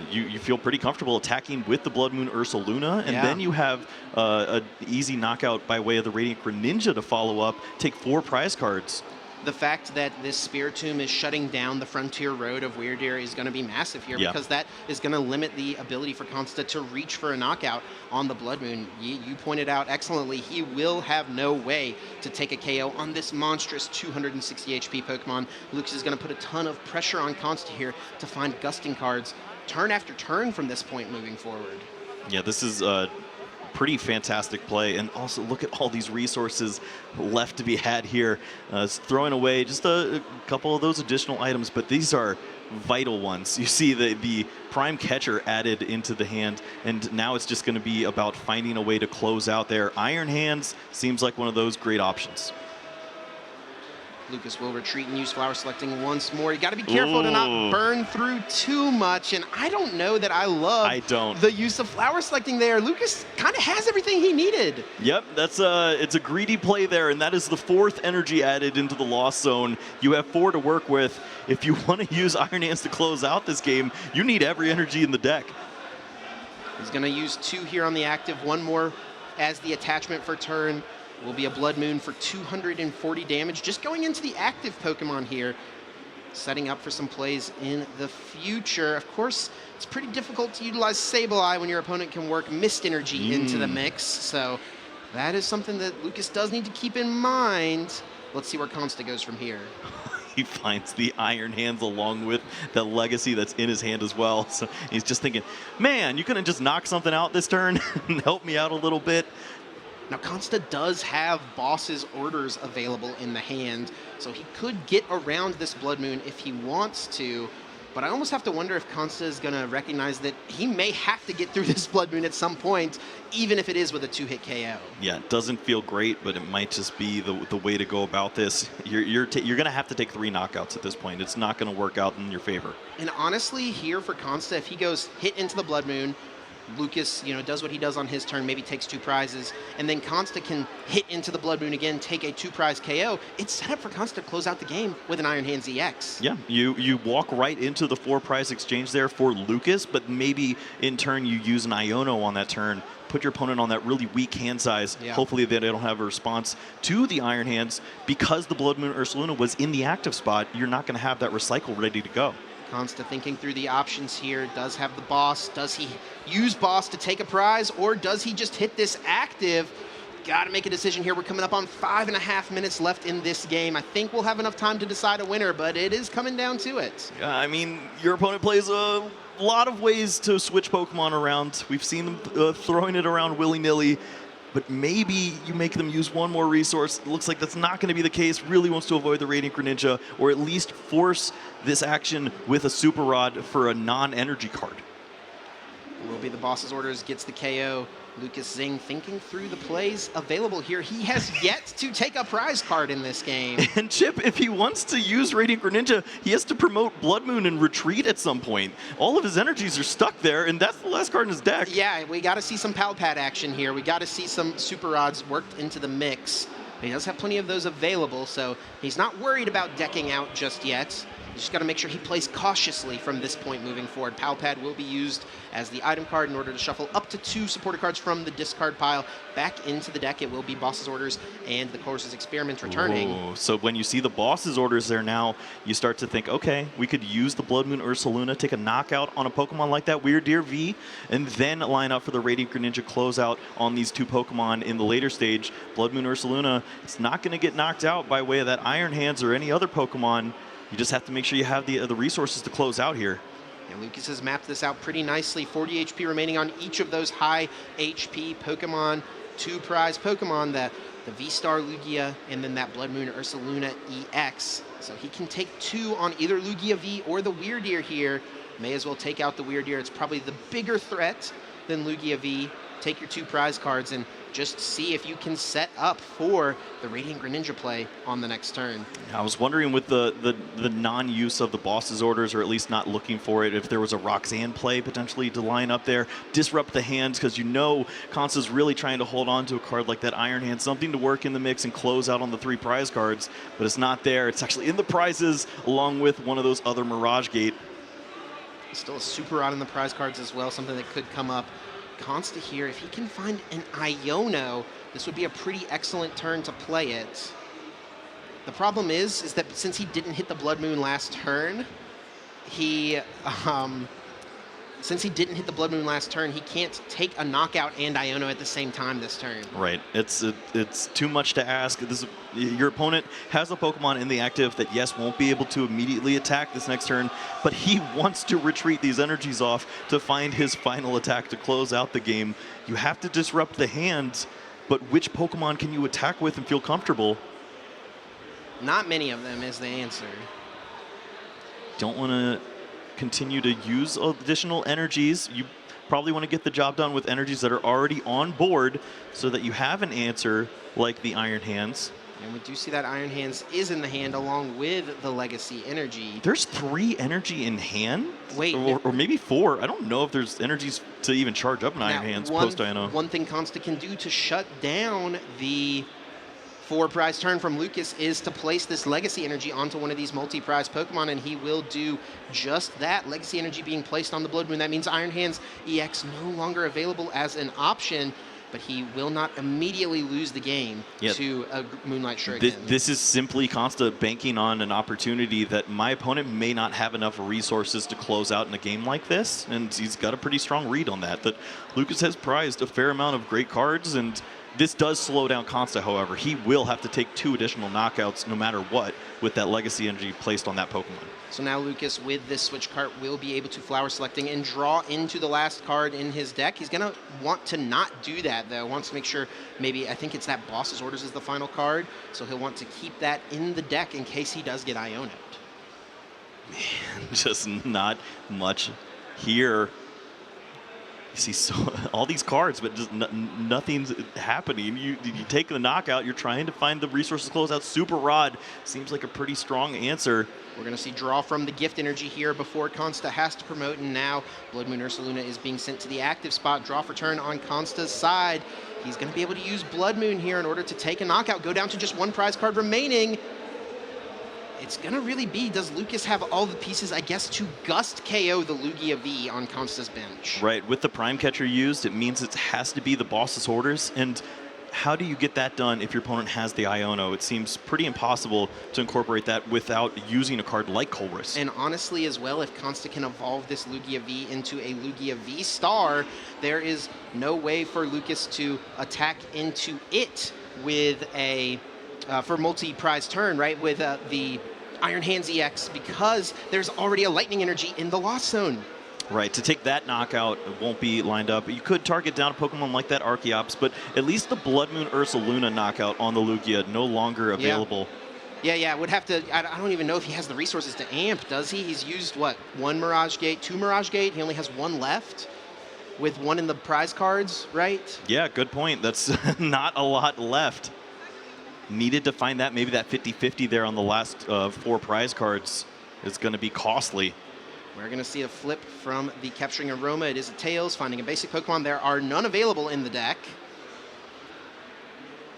you feel pretty comfortable attacking with the Blood Moon Ursaluna, and then you have an easy knockout by way of the Radiant Greninja to follow up, take 4 prize cards. The fact that this Spiritomb is shutting down the Frontier Road of Weirdeer is going to be massive here, because that is going to limit the ability for Konsta to reach for a knockout on the Blood Moon. You pointed out excellently, he will have no way to take a KO on this monstrous 260 HP Pokemon. Lucas is going to put a ton of pressure on Konsta here to find Gusting cards turn after turn from this point moving forward. Yeah, this is pretty fantastic play, and also look at all these resources left to be had here. Throwing away just a couple of those additional items, but these are vital ones. You see the Prime Catcher added into the hand, and now it's just going to be about finding a way to close out there. Iron Hands seems like one of those great options. Lucas will retreat and use Flower Selecting once more. You got to be careful to not burn through too much, and I don't know that I love the use of Flower Selecting there. Lucas kind of has everything he needed. Yep, it's a greedy play there, and that is the 4th energy added into the Lost Zone. You have 4 to work with. If you want to use Iron Hands to close out this game, you need every energy in the deck. He's going to use 2 here on the active, 1 more as the attachment for turn. Will be a Blood Moon for 240 damage. Just going into the active Pokemon here. setting up for some plays in the future. Of course, it's pretty difficult to utilize Sableye when your opponent can work Mist Energy into the mix, so that is something that Lucas does need to keep in mind. Let's see where Konsta goes from here. He finds the Iron Hands along with the Legacy that's in his hand as well. So he's just thinking, man, you couldn't just knock something out this turn and help me out a little bit. Now, Konsta does have Boss's Orders available in the hand, so he could get around this Blood Moon if he wants to, but I almost have to wonder if Konsta is going to recognize that he may have to get through this Blood Moon at some point, even if it is with a 2-hit KO. Yeah, it doesn't feel great, but it might just be the way to go about this. You're going to have to take 3 knockouts at this point. It's not going to work out in your favor. And honestly, here for Konsta, if he goes hit into the Blood Moon, Lucas, does what he does on his turn, maybe takes 2 prizes, and then Konsta can hit into the Blood Moon again, take a 2-prize KO. It's set up for Konsta to close out the game with an Iron Hands EX. Yeah, you walk right into the 4-prize exchange there for Lucas, but maybe in turn you use an Iono on that turn, put your opponent on that really weak hand size. Yeah. Hopefully they don't have a response to the Iron Hands. Because the Blood Moon Ursaluna was in the active spot, you're not going to have that recycle ready to go. Konsta thinking through the options here, does have the Boss. Does he use Boss to take a prize, or does he just hit this active? Got to make a decision here. We're coming up on 5.5 minutes left in this game. I think we'll have enough time to decide a winner, but it is coming down to it. Yeah, I mean, your opponent plays a lot of ways to switch Pokemon around. We've seen them throwing it around willy-nilly. But maybe you make them use one more resource. It looks like that's not going to be the case. Really wants to avoid the Radiant Greninja, or at least force this action with a Super Rod for a non-energy card. Will be the Boss's Orders, gets the KO. Lucas Xing thinking through the plays available here. He has yet to take a prize card in this game. And Chip, if he wants to use Radiant Greninja, he has to promote Blood Moon and retreat at some point. All of his energies are stuck there, and that's the last card in his deck. Yeah, we got to see some Pal Pad action here. We got to see some Super Rods worked into the mix. But he does have plenty of those available, so he's not worried about decking out just yet. He's just got to make sure he plays cautiously from this point moving forward. Pal Pad will be used as the item card in order to shuffle up to 2 supporter cards from the discard pile back into the deck. It will be Boss's Orders and the Course's Experiment returning. Whoa. So when you see the Boss's Orders there now, you start to think, okay, we could use the Blood Moon Ursaluna, take a knockout on a Pokemon like that Weird Deer V, and then line up for the Radiant Greninja closeout on these 2 Pokemon in the later stage. Blood Moon Ursaluna, it's not going to get knocked out by way of that Iron Hands or any other Pokemon. You just have to make sure you have the resources to close out here. And Lucas has mapped this out pretty nicely. 40 HP remaining on each of those high HP Pokemon. 2 prize Pokemon, the V-Star Lugia, and then that Blood Moon Ursaluna EX. So he can take 2 on either Lugia V or the Weird Deer here. May as well take out the Weird Deer. It's probably the bigger threat than Lugia V. Take your 2 prize cards and just see if you can set up for the Radiant Greninja play on the next turn. I was wondering with the non-use of the Boss's Orders, or at least not looking for it, if there was a Roxanne play potentially to line up there, disrupt the hands, because Konsta's really trying to hold on to a card like that Iron Hand, something to work in the mix and close out on the 3 prize cards, but it's not there. It's actually in the prizes along with one of those other Mirage Gate. Still a Super Rod in the prize cards as well, something that could come up. Konsta here, if he can find an Iono, this would be a pretty excellent turn to play it. The problem is that since he didn't hit the Blood Moon last turn, he can't take a knockout and Iono at the same time this turn. Right. It's too much to ask. Your opponent has a Pokemon in the active that, yes, won't be able to immediately attack this next turn, but he wants to retreat these energies off to find his final attack to close out the game. You have to disrupt the hand, but which Pokemon can you attack with and feel comfortable? Not many of them is the answer. Don't want to continue to use additional energies. You probably want to get the job done with energies that are already on board so that you have an answer like the Iron Hands. And we do see that Iron Hands is in the hand along with the Legacy Energy. There's 3 energy in hand? Wait. Or maybe 4. I don't know if there's energies to even charge up an Iron Hands post-Iono. One thing Konsta can do to shut down the 4 prize turn from Lucas is to place this Legacy Energy onto one of these multi-prize Pokemon, and he will do just that. Legacy Energy being placed on the Blood Moon. That means Iron Hands EX no longer available as an option. but he will not immediately lose the game to a Moonlight Shuriken. This is simply Konsta banking on an opportunity that my opponent may not have enough resources to close out in a game like this, and he's got a pretty strong read on that Lucas has prized a fair amount of great cards, and this does slow down Konsta, however. He will have to take 2 additional knockouts no matter what with that Legacy Energy placed on that Pokemon. So now Lucas, with this switch cart, will be able to flower selecting and draw into the last card in his deck. He's going to want to not do that, though. Wants to make sure maybe, I think it's that Boss's Orders is the final card, so he'll want to keep that in the deck in case he does get Iono'd. Man, just not much here. You see all these cards, but just nothing's happening. You take the knockout, you're trying to find the resources to close out. Super Rod seems like a pretty strong answer. We're going to see draw from the gift energy here before Konsta has to promote, and now Blood Moon Ursaluna is being sent to the active spot. Draw for turn on Konsta's side. He's going to be able to use Blood Moon here in order to take a knockout, go down to just 1 prize card remaining. It's going to really be, does Lucas have all the pieces, I guess, to gust KO the Lugia V on Konsta's bench? Right, with the Prime Catcher used, it means it has to be the Boss's Orders, and how do you get that done if your opponent has the Iono? It seems pretty impossible to incorporate that without using a card like Colress. And honestly as well, if Konsta can evolve this Lugia V into a Lugia V Star, there is no way for Lucas to attack into it with a for multi-prize turn, right, with the Iron Hands EX, because there's already a Lightning Energy in the Lost Zone. Right, to take that knockout, it won't be lined up. You could target down a Pokemon like that Archeops, but at least the Blood Moon Ursaluna knockout on the Lugia no longer available. Yeah, would have to, I don't even know if he has the resources to amp, does he? He's used, what, 1 Mirage Gate, 2 Mirage Gate, he only has 1 left, with 1 in the prize cards, right? Yeah, good point. That's not a lot left. Needed to find that, maybe that 50-50 there on the last 4 prize cards is going to be costly. We're going to see a flip from the Capturing Aroma. It is a Tails, finding a basic Pokemon. There are none available in the deck.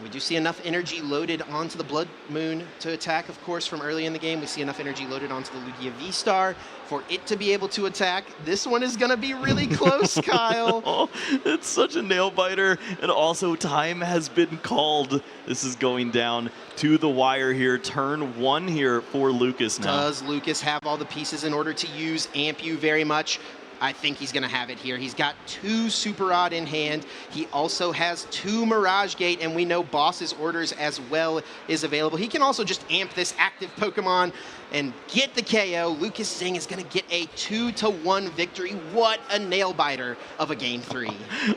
We do see enough energy loaded onto the Blood Moon to attack, of course, from early in the game. We see enough energy loaded onto the Lugia V-Star for it to be able to attack. This one is going to be really close, Kyle. Oh, it's such a nail-biter, and also time has been called. This is going down to the wire here. Turn 1 here for Lucas now. Does Lucas have all the pieces in order to use Amp You very much? I think he's going to have it here. He's got 2 Super Rod in hand. He also has 2 Mirage Gate, and we know Boss's Orders as well is available. He can also just amp this active Pokemon and get the KO. Lucas Xing is going to get a 2-1 victory. What a nail-biter of a Game 3.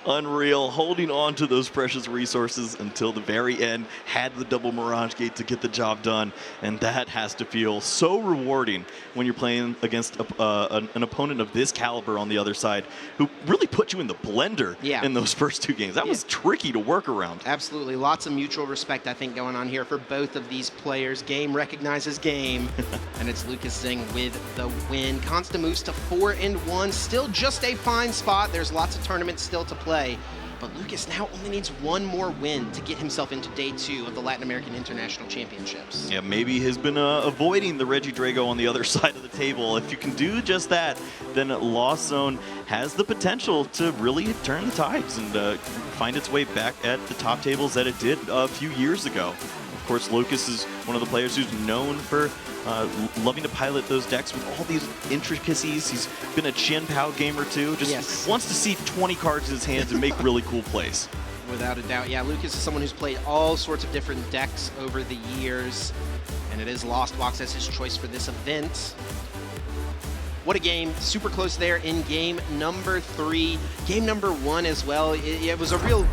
Unreal, holding on to those precious resources until the very end, had the double Mirage Gate to get the job done, and that has to feel so rewarding when you're playing against an opponent of this caliber on the other side, who really put you in the blender in those first 2 games. That was tricky to work around. Absolutely. Lots of mutual respect, I think, going on here for both of these players. Game recognizes game, and it's Lucas Xing with the win. Konsta moves to 4-1. Still just a fine spot. There's lots of tournaments still to play. But Lucas now only needs 1 more win to get himself into Day 2 of the Latin American International Championships. Yeah, maybe he's been avoiding the Regidrago on the other side of the table. If you can do just that, then Lost Zone has the potential to really turn the tides and find its way back at the top tables that it did a few years ago. Of course, Lucas is one of the players who's known for loving to pilot those decks with all these intricacies. He's been a Chin Pao gamer too. Just wants to see 20 cards in his hands and make really cool plays. Without a doubt. Yeah, Lucas is someone who's played all sorts of different decks over the years, and it is Lost Box as his choice for this event. What a game. Super close there in game number 3. Game number 1 as well. It was a real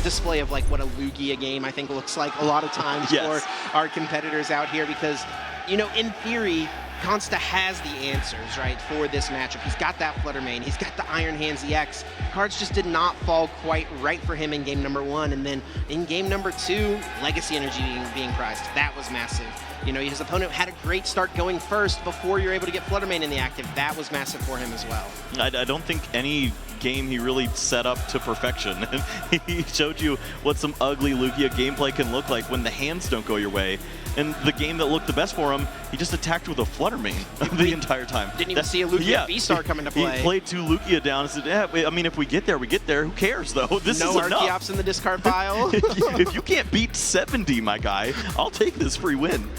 display of like what a Lugia game I think looks like a lot of times for our competitors out here, because, you know, in theory, Konsta has the answers, right, for this matchup. He's got that Flutter Mane. He's got the Iron Hands EX. Cards just did not fall quite right for him in game number 1. And then in game number 2, Legacy Energy being prized. That was massive. You know, his opponent had a great start going first before you're able to get Flutter Mane in the active. That was massive for him as well. I don't think any game he really set up to perfection. He showed you what some ugly Lugia gameplay can look like when the hands don't go your way. And the game that looked the best for him, he just attacked with a Flutter Mane the entire time. Didn't even see a Lugia V-Star come into play. He played 2 Lugia down and said, yeah, I mean, if we get there, we get there. Who cares, though? This no is enough. Archeops in the discard pile. If you can't beat 70, my guy, I'll take this free win.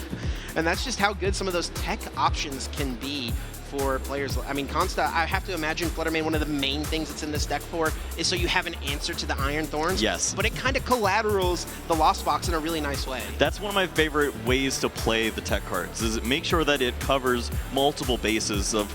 And that's just how good some of those tech options can be for players. I mean, Konsta, I have to imagine Flutter Mane, one of the main things it's in this deck for is so you have an answer to the Iron Thorns. Yes. But it kind of collaterals the Lost Box in a really nice way. That's one of my favorite ways to play the tech cards, is make sure that it covers multiple bases of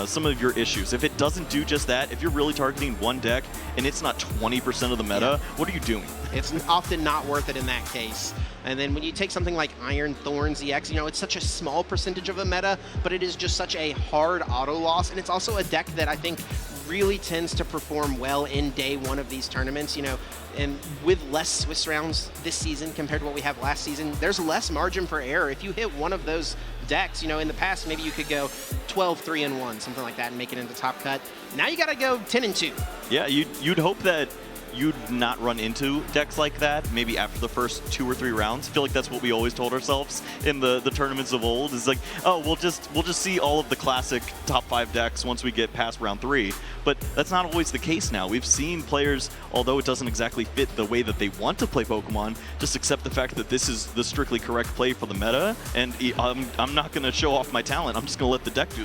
some of your issues. If it doesn't do just that, if you're really targeting one deck and it's not 20% of the meta, what are you doing? It's often not worth it in that case. And then when you take something like Iron Thorns EX, you know, it's such a small percentage of a meta, but it is just such a hard auto loss. And it's also a deck that I think really tends to perform well in day one of these tournaments, you know, and with less Swiss rounds this season compared to what we have last season, there's less margin for error. If you hit one of those decks, you know, in the past, maybe you could go 12-3-1, something like that, and make it into top cut. Now you got to go 10-2. Yeah, you'd hope that you'd not run into decks like that maybe after the first 2 or 3 rounds. I feel like that's what we always told ourselves in the tournaments of old, is like, oh, we'll just see all of the classic top 5 decks once we get past round 3. But that's not always the case now. We've seen players, although it doesn't exactly fit the way that they want to play Pokemon, just accept the fact that this is the strictly correct play for the meta, and I'm not going to show off my talent. I'm just going to let the deck do